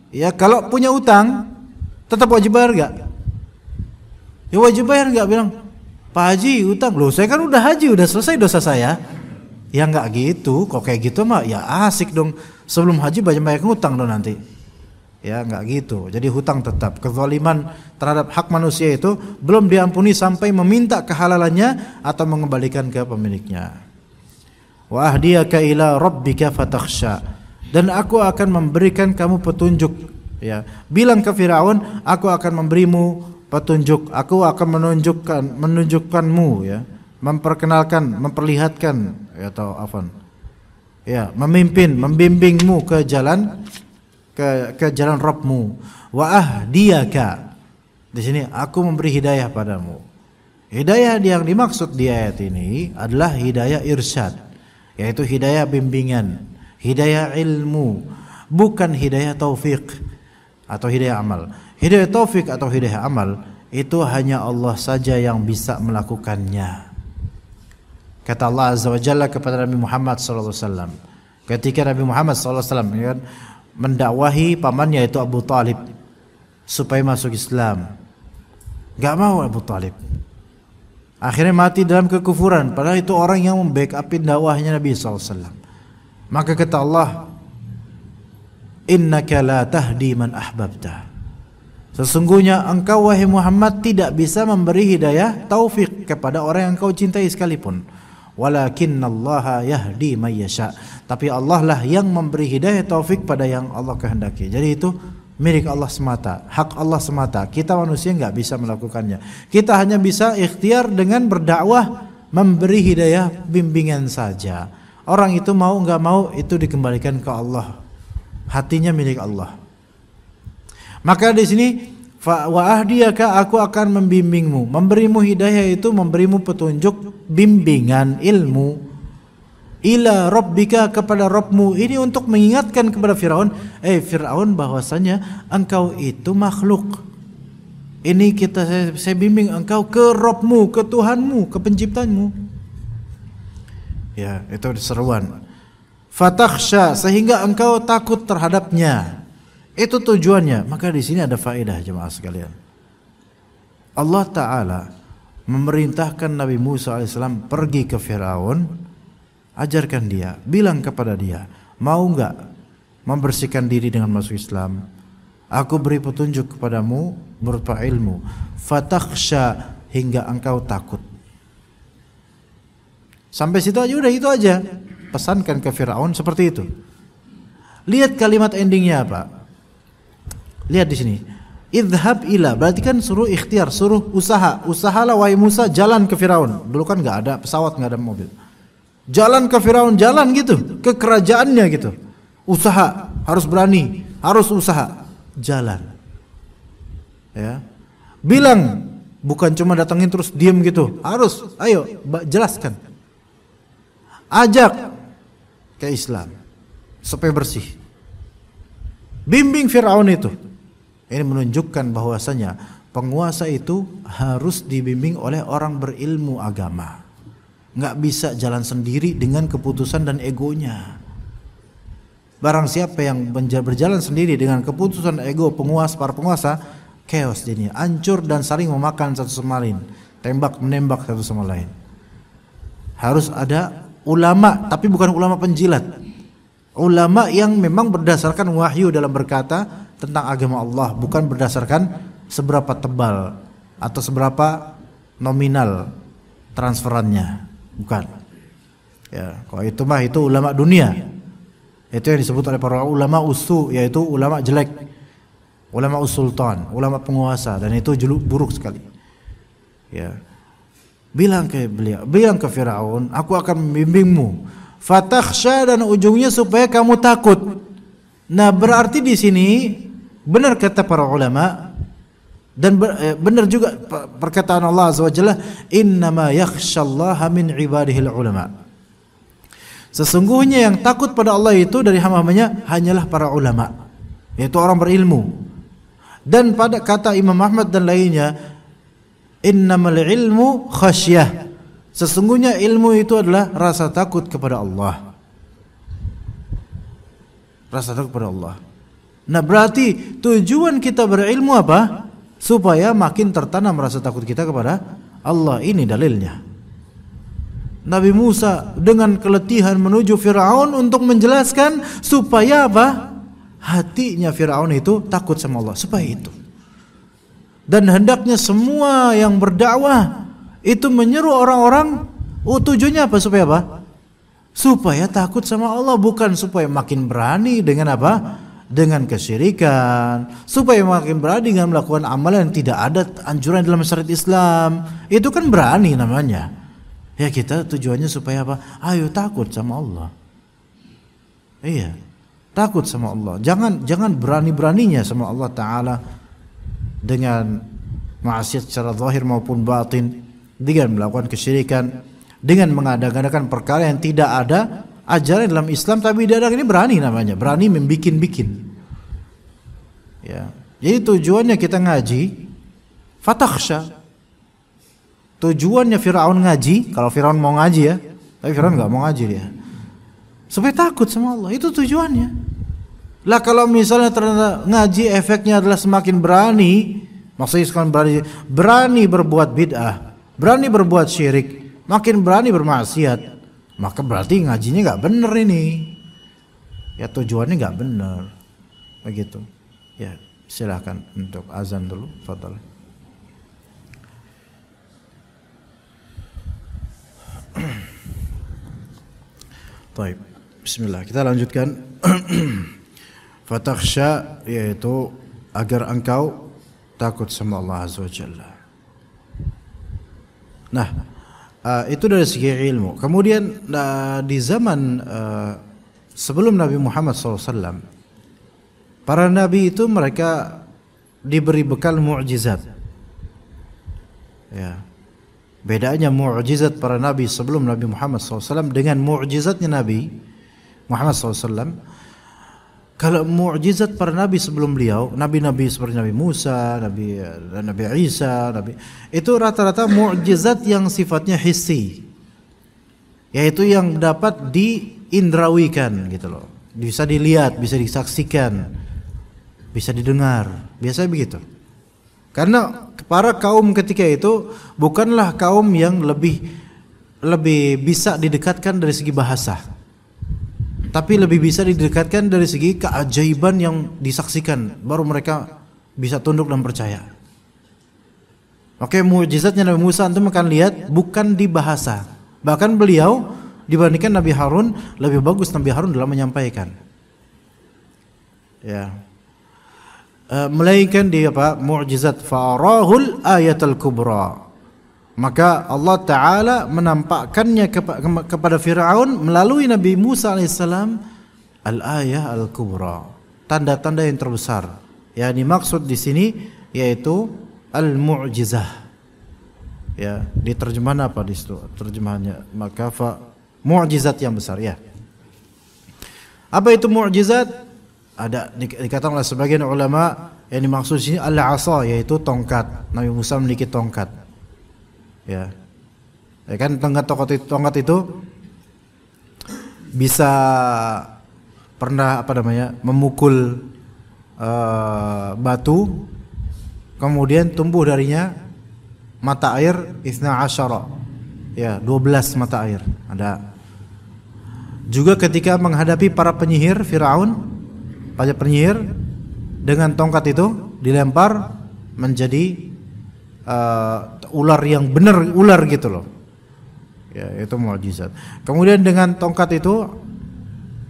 ya kalau punya utang tetap wajib bayar enggak? Ya wajib bayar enggak, bilang, Pak Haji utang, loh saya kan udah haji, udah selesai dosa saya. Ya enggak gitu, kok kayak gitu mah ya asik dong. Sebelum haji banyak ngutang dong nanti. Ya enggak gitu. Jadi hutang tetap. Kezaliman terhadap hak manusia itu belum diampuni sampai meminta kehalalannya atau mengembalikan ke pemiliknya. Wa ahdiyaka ila rabbika fatakhsha. Dan aku akan memberikan kamu petunjuk. Ya, bilang ke Firaun, aku akan memberimu petunjuk. Aku akan menunjukkanmu ya. Memperlihatkan atau afan. Ya, membimbingmu ke jalan Rabbmu. Wa ahdiyaka. Di sini aku memberi hidayah padamu. Hidayah yang dimaksud di ayat ini adalah hidayah irsyad, yaitu hidayah bimbingan, hidayah ilmu, bukan hidayah taufik atau hidayah amal. Hidayah taufik atau hidayah amal itu hanya Allah saja yang bisa melakukannya. Kata Allah Azza wa Jalla kepada Nabi Muhammad SAW, ketika Nabi Muhammad SAW mendakwahi pamannya yaitu Abu Talib supaya masuk Islam, gak mau Abu Talib, akhirnya mati dalam kekufuran, padahal itu orang yang membackup dakwahnya Nabi SAW. Maka kata Allah, innaka la tahdi man ahbabta, sesungguhnya engkau wahai Muhammad tidak bisa memberi hidayah taufik kepada orang yang kau cintai sekalipun. Walakinnallaha yahdi may yasha. Tapi Allah lah yang memberi hidayah taufik pada yang Allah kehendaki. Jadi itu milik Allah semata, hak Allah semata. Kita manusia nggak bisa melakukannya. Kita hanya bisa ikhtiar dengan berdakwah, memberi hidayah bimbingan saja. Orang itu mau nggak mau itu dikembalikan ke Allah. Hatinya milik Allah. Maka di sini wa ahdiyaka, aku akan membimbingmu, memberimu hidayah itu memberimu petunjuk, bimbingan, ilmu, ila rabbika, kepada Rabbmu. Ini untuk mengingatkan kepada Firaun, Firaun bahwasanya engkau itu makhluk. Ini saya bimbing engkau ke Rabbmu, ke Tuhanmu, ke penciptamu. Ya, itu seruan. Fatakhsha, sehingga engkau takut terhadapnya. Itu tujuannya. Maka di sini ada faedah jemaah sekalian. Allah Ta'ala memerintahkan Nabi Musa alaihissalam pergi ke Firaun, ajarkan dia, bilang kepada dia, mau enggak membersihkan diri dengan masuk Islam? Aku beri petunjuk kepadamu berupa ilmu. Fatakhsha, hingga engkau takut. Sampai situ aja, udah itu aja. Pesankan ke Firaun seperti itu. Lihat kalimat endingnya apa? Lihat di sini. Idhab ila, berarti kan suruh ikhtiar, suruh usaha. Usahalah wahai Musa, jalan ke Firaun. Dulu kan enggak ada pesawat, enggak ada mobil. Jalan ke Firaun, jalan gitu, ke kerajaannya gitu. Usaha, harus berani, harus usaha. Jalan. Ya. Bilang, bukan cuma datangin terus diam gitu. Harus, ayo jelaskan. Ajak ke Islam supaya bersih. Bimbing Firaun itu. Ini menunjukkan bahwasanya penguasa itu harus dibimbing oleh orang berilmu agama. Nggak bisa jalan sendiri dengan keputusan dan egonya. Barang siapa yang berjalan sendiri dengan keputusan ego para penguasa, chaos jadinya, hancur dan saling memakan satu sama lain, tembak menembak satu sama lain. Harus ada ulama, tapi bukan ulama penjilat. Ulama yang memang berdasarkan wahyu dalam berkata tentang agama Allah, bukan berdasarkan seberapa tebal atau seberapa nominal transferannya, bukan. Ya, kalau itu mah itu ulama dunia. Itu yang disebut oleh para ulama usu, yaitu ulama jelek, ulama usultan, ulama penguasa, dan itu buruk sekali. Ya. Bilang ke beliau, bilang ke Firaun, aku akan membimbingmu. Fatakhsha, dan ujungnya supaya kamu takut. Nah, berarti di sini benar kata para ulama, dan benar juga perkataan Allah Azza wa Jalla, innama yakhshallaha min ibadihil ulama. Sesungguhnya yang takut pada Allah itu dari hamba-hambanya hanyalah para ulama, yaitu orang berilmu. Dan pada kata Imam Ahmad dan lainnya, innamal ilmu khasyah. Sesungguhnya ilmu itu adalah rasa takut kepada Allah. Rasa takut kepada Allah. Nah, berarti tujuan kita berilmu apa? Supaya makin tertanam rasa takut kita kepada Allah. Ini dalilnya. Nabi Musa dengan keletihan menuju Firaun untuk menjelaskan supaya apa? Hatinya Firaun itu takut sama Allah, supaya itu. Dan hendaknya semua yang berdakwah itu menyeru orang-orang, tujuannya apa? Supaya apa? Supaya takut sama Allah, bukan supaya makin berani dengan apa? Dengan kesyirikan, supaya makin berani dengan melakukan amalan yang tidak ada anjuran dalam syariat Islam. Itu kan berani namanya. Ya, kita tujuannya supaya apa? Ayo takut sama Allah. Iya, takut sama Allah. Jangan berani-beraninya sama Allah Ta'ala dengan maksiat secara zahir maupun batin, dengan melakukan kesyirikan, dengan mengadakan perkara yang tidak ada ajaran dalam Islam, tapi tidak ada. Ini berani namanya, berani membikin-bikin. Ya, jadi tujuannya kita ngaji, fatakhsha. Tujuannya Firaun ngaji, kalau Firaun mau ngaji ya, tapi Firaun nggak mau ngaji dia, supaya takut sama Allah. Itu tujuannya. Lah kalau misalnya ternyata ngaji efeknya adalah semakin berani, maksudnya semakin berani berbuat bid'ah, berani berbuat syirik, makin berani bermaksiat, maka berarti ngajinya nggak bener ini. Ya, tujuannya nggak bener, begitu. Ya, silakan untuk azan dulu, fadhal. Baik. Bismillah. Kita lanjutkan. Fatakhsha, yaitu agar engkau takut sama Allah Azza wa Jalla. Nah, itu dari segi ilmu. Kemudian di zaman sebelum Nabi Muhammad SAW, para nabi itu mereka diberi bekal mu'jizat. Ya. Bedanya mu'jizat para nabi sebelum Nabi Muhammad SAW dengan mu'jizatnya Nabi Muhammad SAW. Kalau mu'jizat para nabi sebelum beliau, nabi-nabi seperti Nabi Musa, Nabi Isa, itu rata-rata mu'jizat yang sifatnya hissi, yaitu yang dapat diindrawikan gitu loh, bisa dilihat, bisa disaksikan, bisa didengar, biasanya begitu. Karena para kaum ketika itu bukanlah kaum yang lebih bisa didekatkan dari segi bahasa, tapi lebih bisa didekatkan dari segi keajaiban yang disaksikan, baru mereka bisa tunduk dan percaya. Oke, mukjizatnya Nabi Musa antum akan lihat bukan di bahasa. Bahkan beliau dibandingkan Nabi Harun lebih bagus Nabi Harun dalam menyampaikan. Ya. Melainkan di mukjizat farahul ayatul kubra. Maka Allah Ta'ala menampakkannya kepada Fir'aun melalui Nabi Musa alaihissalam al-ayah al-kubra, tanda-tanda yang terbesar. Yang dimaksud di sini yaitu al-mu'jizah. Ya, di terjemahan apa di situ? Terjemahannya maka mu'jizat yang besar ya. Apa itu mu'jizat? Ada dikatakan oleh sebagian ulama yang dimaksud di sini al-asa, yaitu tongkat. Nabi Musa memiliki tongkat. Ya kan tongkat itu bisa pernah memukul batu, kemudian tumbuh darinya mata air 12, ya 12 mata air ada. Juga ketika menghadapi para penyihir Firaun, dengan tongkat itu dilempar menjadi ular yang benar ular gitu loh. Ya, itu mukjizat. Kemudian dengan tongkat itu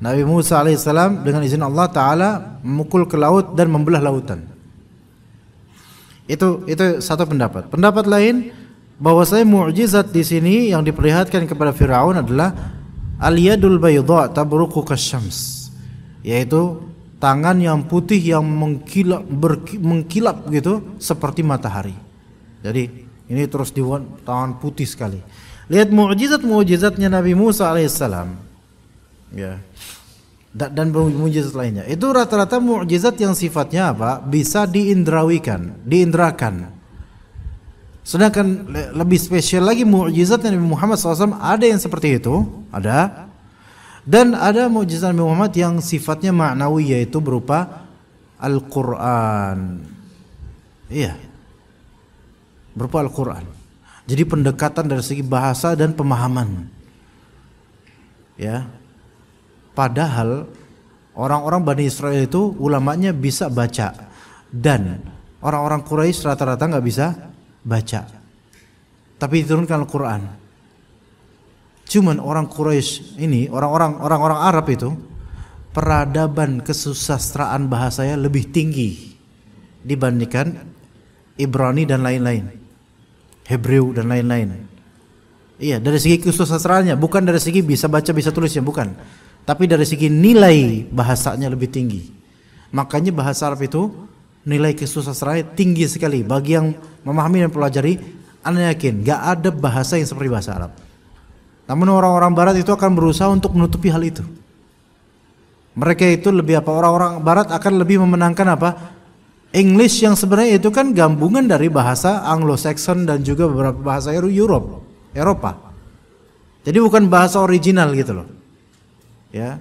Nabi Musa alaihissalam dengan izin Allah Ta'ala memukul ke laut dan membelah lautan. Itu satu pendapat. Pendapat lain bahwasanya mukjizat di sini yang diperlihatkan kepada Firaun adalah al-yadul bayda tabruqu kasyams, yaitu tangan yang putih yang mengkilap gitu seperti matahari. Jadi ini terus tangan putih sekali. Lihat mukjizatnya Nabi Musa alaihissalam, ya, dan mukjizat lainnya. Itu rata-rata mukjizat yang sifatnya bisa diindrakan. Sedangkan lebih spesial lagi mukjizat Nabi Muhammad SAW ada yang seperti itu, ada. Dan ada mukjizat Nabi Muhammad yang sifatnya ma'nawi, yaitu berupa Al-Quran. Iya, berupa Al-Quran. Jadi pendekatan dari segi bahasa dan pemahaman. Ya. Padahal orang-orang Bani Israel itu ulamanya bisa baca, dan orang-orang Quraisy rata-rata nggak bisa baca. Tapi diturunkan Al-Quran. Cuman orang Quraisy ini, orang-orang Arab itu, peradaban kesusastraan bahasanya lebih tinggi dibandingkan Ibrani dan lain-lain, Hebreu dan lain-lain. Iya, dari segi kesusastraannya, bukan dari segi bisa baca bisa tulisnya, bukan. Tapi dari segi nilai bahasanya lebih tinggi. Makanya bahasa Arab itu nilai kesusastraannya tinggi sekali. Bagi yang memahami dan pelajari, Anda yakin gak ada bahasa yang seperti bahasa Arab. Namun orang-orang Barat itu akan berusaha untuk menutupi hal itu. Mereka itu lebih orang-orang Barat akan lebih memenangkan English, yang sebenarnya itu kan gabungan dari bahasa Anglo-Saxon dan juga beberapa bahasa Eropa. Jadi bukan bahasa original gitu loh. Ya.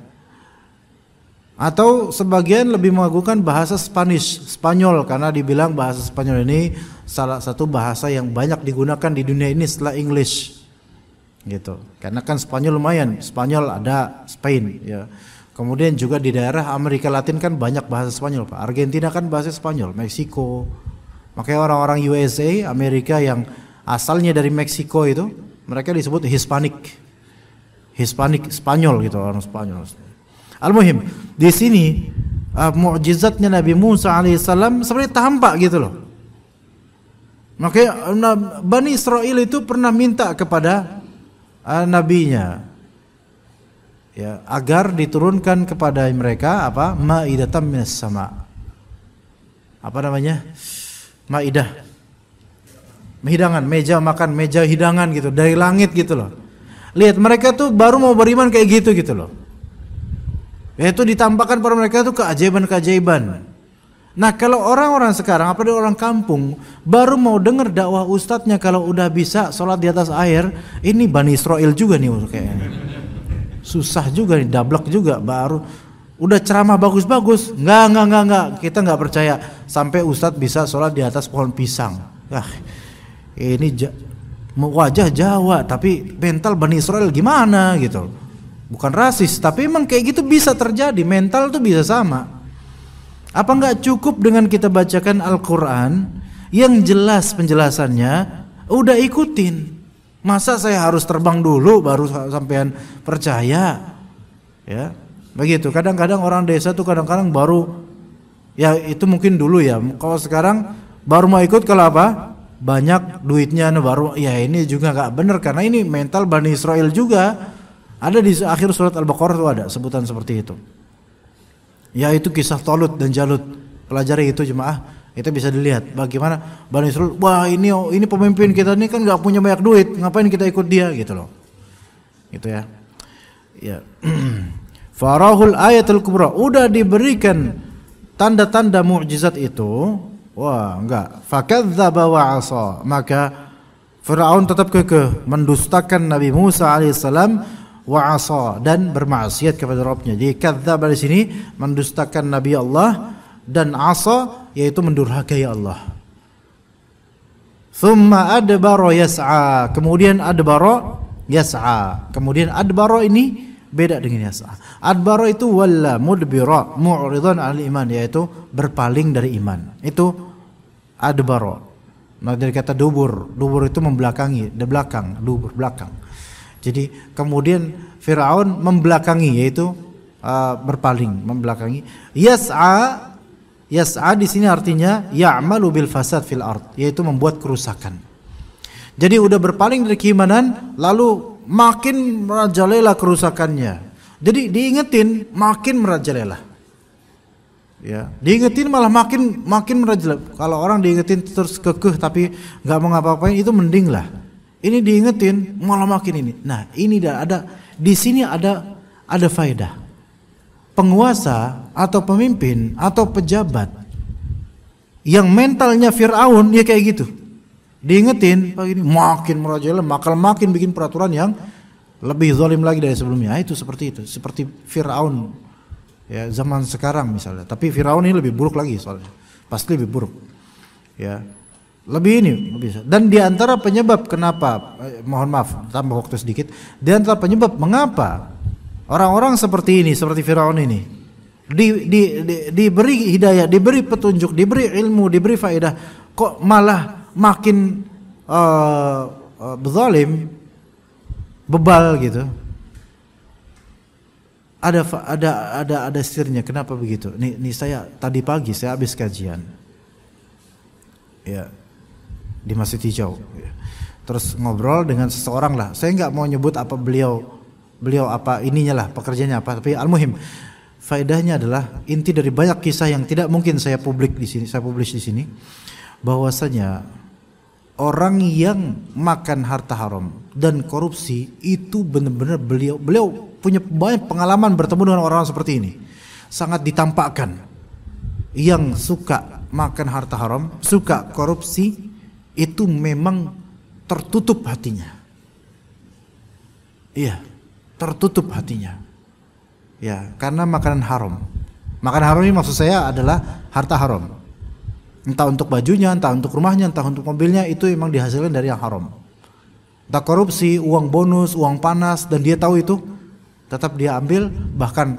Atau sebagian lebih mengagungkan bahasa Spanyol, karena dibilang bahasa Spanyol ini salah satu bahasa yang banyak digunakan di dunia ini setelah English. Gitu. Karena kan Spanyol lumayan, Spanyol ada Spain, ya. Kemudian juga di daerah Amerika Latin kan banyak bahasa Spanyol, Pak. Argentina kan bahasa Spanyol, Meksiko. Makanya orang-orang USA, Amerika yang asalnya dari Meksiko itu, mereka disebut Hispanic. Hispanik, Spanyol gitu, orang Spanyol. Al-muhim, di sini mukjizatnya Nabi Musa alaihissalam sebenarnya tampak gitu loh. Makanya Bani Israel itu pernah minta kepada nabinya, ya, agar diturunkan kepada mereka apa? Ma'idatan minas sama. Apa namanya? Maidah. Hidangan, meja makan, meja hidangan gitu dari langit gitu loh. Lihat mereka tuh baru mau beriman kayak gitu loh. Yaitu ditampakkan pada mereka tuh keajaiban-keajaiban. Nah, kalau orang-orang sekarang, apalagi orang kampung, baru mau dengar dakwah ustadznya kalau udah bisa sholat di atas air, ini Bani Israel juga nih kayaknya. Susah juga nih, dablek juga, baru udah ceramah bagus-bagus, enggak, kita nggak percaya sampai ustadz bisa sholat di atas pohon pisang. Ini wajah Jawa tapi mental Bani Israel gimana gitu. Bukan rasis, tapi emang kayak gitu bisa terjadi, mental tuh bisa sama. Apa enggak cukup dengan kita bacakan Al-Quran yang jelas penjelasannya, udah ikutin. Masa saya harus terbang dulu baru sampean percaya? Ya, begitu. Kadang-kadang orang desa tuh kadang-kadang baru, ya itu mungkin dulu ya. Kalau sekarang baru mau ikut kalau apa? Banyak duitnya baru, ya ini juga nggak bener karena ini mental Bani Israel juga. Ada di akhir surat Al-Baqarah tuh ada sebutan seperti itu. Yaitu kisah Talut dan Jalut. Pelajari itu jemaah, itu bisa dilihat bagaimana Bani Israel. Wah ini pemimpin kita ini kan nggak punya banyak duit, ngapain kita ikut dia gitu loh. Gitu ya. Ya. Farahul ayatul kubra, udah diberikan tanda-tanda mukjizat itu. Wah enggak. Fakadzdzaba wa 'asa, maka Firaun tetap kekeh mendustakan Nabi Musa alaihissalam, wa 'asa, dan bermaksiat kepada Rabbnya. Jadi kadzdzaba di sini mendustakan Nabi Allah, dan 'asa yaitu mendurhakai Allah. Tsumma adbara yas'a, kemudian adbara yas'a. Kemudian adbara ini beda dengan yas'a. Adbara itu walla mudbira mu'ridan 'anil iman, yaitu berpaling dari iman. Itu adbara. Nah, dari kata dubur itu membelakangi, di belakang, dubur belakang. Jadi kemudian Firaun membelakangi, yaitu berpaling, membelakangi. Yas'a di sini artinya ya'malu bil fasad fil ard, yaitu membuat kerusakan. Jadi udah berpaling dari keimanan, lalu makin merajalela kerusakannya. Jadi diingetin makin merajalela. Ya, diingetin malah makin merajalela. Kalau orang diingetin terus kekeh tapi nggak mau ngapa-ngapain, itu mending lah. Ini diingetin malah makin ini. Nah, ini ada di sini ada faedah. Penguasa atau pemimpin atau pejabat yang mentalnya Fir'aun ya kayak gitu. Diingetin begini makin merajalela, makin bikin peraturan yang lebih zalim lagi dari sebelumnya. Itu seperti itu, seperti Fir'aun ya zaman sekarang misalnya. Tapi Fir'aun ini lebih buruk lagi soalnya. Pasti lebih buruk. Ya. Lebih bisa. Dan di antara penyebab kenapa, mohon maaf tambah waktu sedikit, di antara penyebab mengapa orang-orang seperti ini, seperti Firaun ini diberi hidayah, diberi petunjuk, diberi ilmu, diberi faedah, kok malah makin zalim, bebal gitu. Ada sirnya kenapa begitu. Nih saya tadi pagi saya habis kajian. Ya. Di Masjid Hijau, terus ngobrol dengan seseorang lah. Saya nggak mau nyebut apa beliau apa ininya lah, pekerjaannya apa. Tapi al-muhim, faedahnya adalah inti dari banyak kisah yang tidak mungkin saya publish di sini, bahwasanya orang yang makan harta haram dan korupsi itu benar-benar beliau punya banyak pengalaman bertemu dengan orang seperti ini. Sangat ditampakkan yang suka makan harta haram, suka korupsi, itu memang tertutup hatinya. Iya, tertutup hatinya. Ya, karena makanan haram. Makanan haram ini maksud saya adalah harta haram. Entah untuk bajunya, entah untuk rumahnya, entah untuk mobilnya, itu memang dihasilkan dari yang haram. Entah korupsi, uang bonus, uang panas, dan dia tahu itu, tetap dia ambil. Bahkan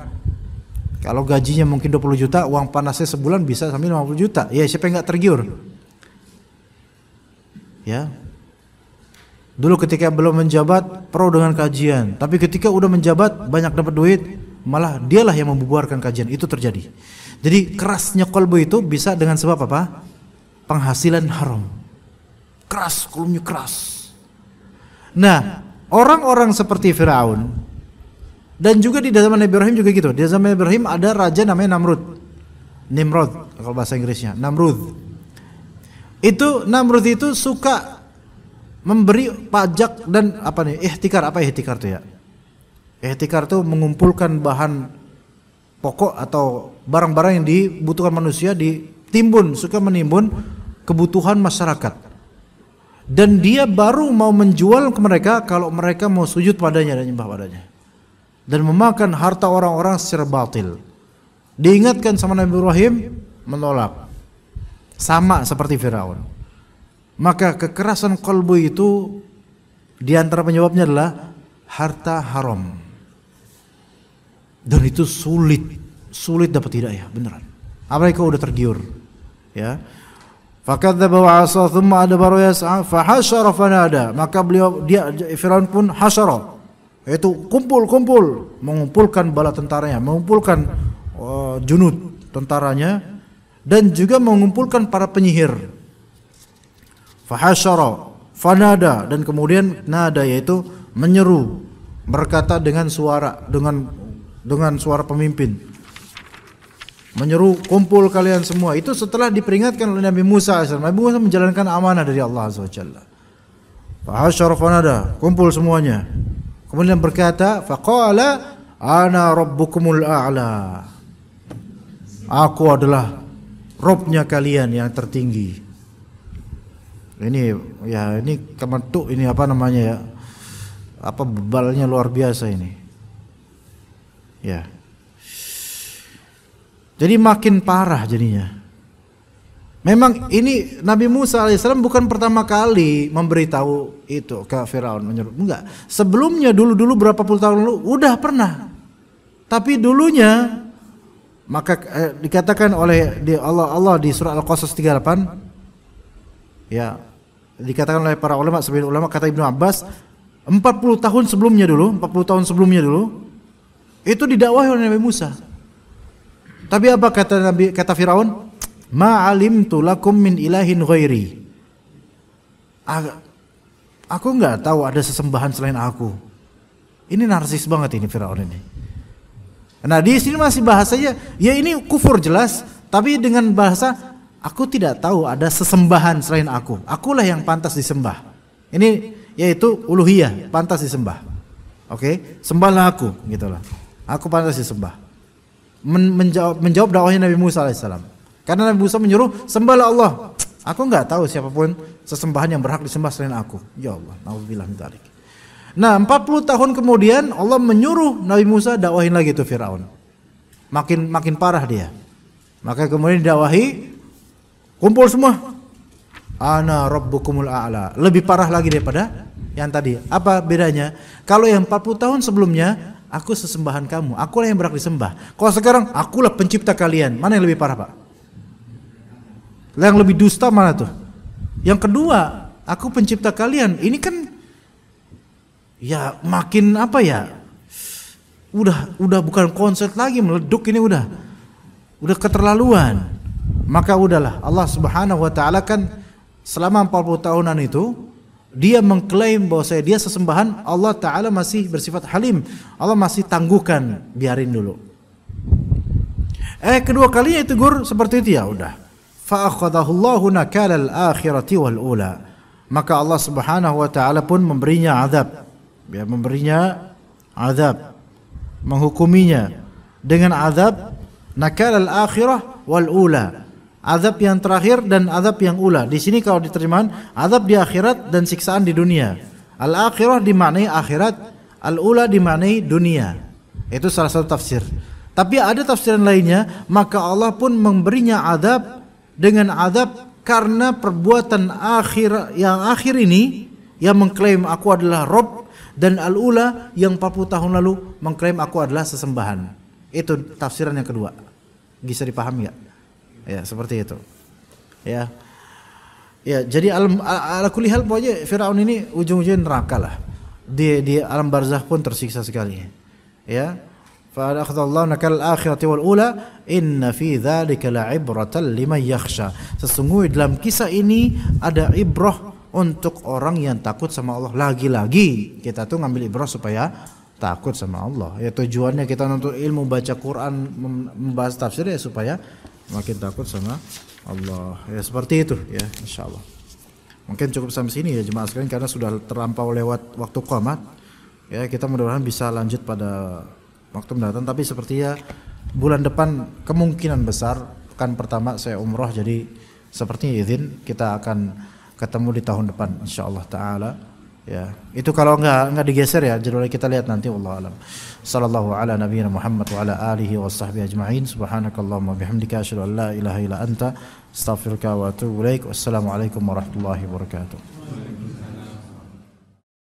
kalau gajinya mungkin 20 juta, uang panasnya sebulan bisa sampai 50 juta. Ya, siapa yang gak tergiur? Ya, Dulu ketika belum menjabat pro dengan kajian, tapi ketika udah menjabat banyak dapat duit, malah dialah yang membubarkan kajian. Itu terjadi. Jadi kerasnya qalbu itu bisa dengan sebab apa? Penghasilan haram. Keras, qalbunya keras. Nah, orang-orang seperti Firaun dan juga di zaman Nabi Ibrahim juga gitu. Di zaman Nabi Ibrahim ada raja namanya Nimrod kalau bahasa Inggrisnya, Namrud. Namrud itu suka memberi pajak dan ihtikar. Apa ihtikar itu ya? Ihtikar itu mengumpulkan bahan pokok atau barang-barang yang dibutuhkan manusia, suka menimbun kebutuhan masyarakat. Dan dia baru mau menjual ke mereka kalau mereka mau sujud padanya dan nyembah padanya. Dan memakan harta orang-orang secara batil. Diingatkan sama Nabi Ibrahim, menolak. Sama seperti Firaun. Maka kekerasan qalbu itu di antara penyebabnya adalah harta haram. Dan itu sulit dapat hidayah, beneran. Apalagi kalau udah tergiur, ya. Fakadzdzaba wa 'asa tsumma adbara yas'a fa hasyara fanada. Maka Firaun pun hasyara, yaitu kumpul, mengumpulkan bala tentaranya, mengumpulkan junud tentaranya dan juga mengumpulkan para penyihir. Fahasyara fanada, dan kemudian nada yaitu menyeru, berkata dengan suara pemimpin, menyeru, kumpul kalian semua. Itu setelah diperingatkan oleh Nabi Musa AS. Nabi Musa menjalankan amanah dari Allah SWT. Fahasyara fanada, kumpul semuanya. Kemudian berkata, faqala ana rabbukumul a'la. Aku adalah Robnya kalian yang tertinggi. Ini kemetuk ini bebalnya luar biasa ini. Ya. Jadi makin parah jadinya. Memang ini Nabi Musa alaihissalam bukan pertama kali memberitahu itu ke Firaun, enggak. Sebelumnya dulu berapa puluh tahun lalu udah pernah. Tapi dulunya maka dikatakan oleh Allah di surah Al-Qasas 38, ya, dikatakan oleh para ulama, sebagian ulama kata Ibnu Abbas 40 tahun sebelumnya dulu itu didakwahi oleh Nabi Musa. Tapi apa kata Firaun? Ma alimtu lakum min ilahin ghairi. Aku enggak tahu ada sesembahan selain aku. Ini narsis banget ini Firaun ini. Nah, di sini masih bahasanya ya ini kufur jelas, tapi dengan bahasa aku tidak tahu ada sesembahan selain aku. Akulah yang pantas disembah. Ini yaitu uluhiyah, pantas disembah. Oke, sembahlah aku, gitulah. Aku pantas disembah. Menjawab dakwahnya Nabi Musa alaihissalam. Karena Nabi Musa menyuruh sembahlah Allah. Aku enggak tahu siapapun sesembahan yang berhak disembah selain aku. Ya Allah, nauzubillah min dzalik. Nah, 40 tahun kemudian Allah menyuruh Nabi Musa dakwahin lagi itu Firaun. Makin parah dia. Maka kemudian didakwahi, kumpul semua. Ana rabbukumul a'la. Lebih parah lagi daripada yang tadi. Apa bedanya? Kalau yang 40 tahun sebelumnya, aku sesembahan kamu, akulah yang berhak disembah. Kalau sekarang, akulah pencipta kalian. Mana yang lebih parah, Pak? Yang lebih dusta mana tuh? Yang kedua, aku pencipta kalian. Ini kan ya makin apa ya? Udah bukan konsep lagi, meleduk ini udah keterlaluan. Maka udahlah, Allah Subhanahu wa taala kan selama 40 tahunan itu dia mengklaim bahwa dia sesembahan, Allah taala masih bersifat halim. Allah masih tangguhkan, biarin dulu. Kedua kalinya itu seperti itu, ya udah. Fa akhadahullahu nakalal akhirati wal ula. Maka Allah Subhanahu wa taala pun memberinya azab. Ya, memberinya azab, menghukuminya dengan azab nakal al-akhirah wal ula. Azab yang terakhir dan azab yang ula. Di sini kalau diterjemahkan azab di akhirat dan siksaan di dunia. Al-akhirah dimaknai akhirat, al-ula dimaknai dunia. Itu salah satu tafsir. Tapi ada tafsiran lainnya, maka Allah pun memberinya azab dengan azab karena perbuatan akhir ini yang mengklaim aku adalah Rabb, dan al-ula yang 40 tahun lalu mengklaim aku adalah sesembahan. Itu tafsiran yang kedua. Bisa dipahami enggak? Ya, seperti itu. Ya. Ya, jadi ala kulli hal pokoknya Firaun ini ujung-ujungnya neraka lah. Di alam barzakh pun tersiksa sekali. Ya. Fa akhadallahu nakal akhirati wal ula inna fi dzalika la'ibratan liman yakhsha. Sesungguhnya dalam kisah ini ada ibrah untuk orang yang takut sama Allah. Lagi-lagi kita tuh ngambil ibrah supaya takut sama Allah. Ya tujuannya kita untuk ilmu baca Quran, membahas tafsir ya supaya makin takut sama Allah. Ya seperti itu ya, insyaallah. Mungkin cukup sampai sini ya jemaah sekalian karena sudah terlampau lewat waktu qomat. Ya kita mudah-mudahan bisa lanjut pada waktu mendatang, tapi sepertinya bulan depan kemungkinan besar pekan pertama saya umroh, jadi sepertinya izin kita akan ketemu di tahun depan insyaallah taala. Ya, itu kalau enggak digeser ya jadwalnya, kita lihat nanti wallahu alam. Sallallahu ala nabiyina Muhammad wa ala alihi washabbihi ajma'in. Subhanakallahumma bihamdika asyhadu an la ilaha illa anta astaghfiruka wa atubu ilaik. Wassalamualaikum warahmatullahi wabarakatuh.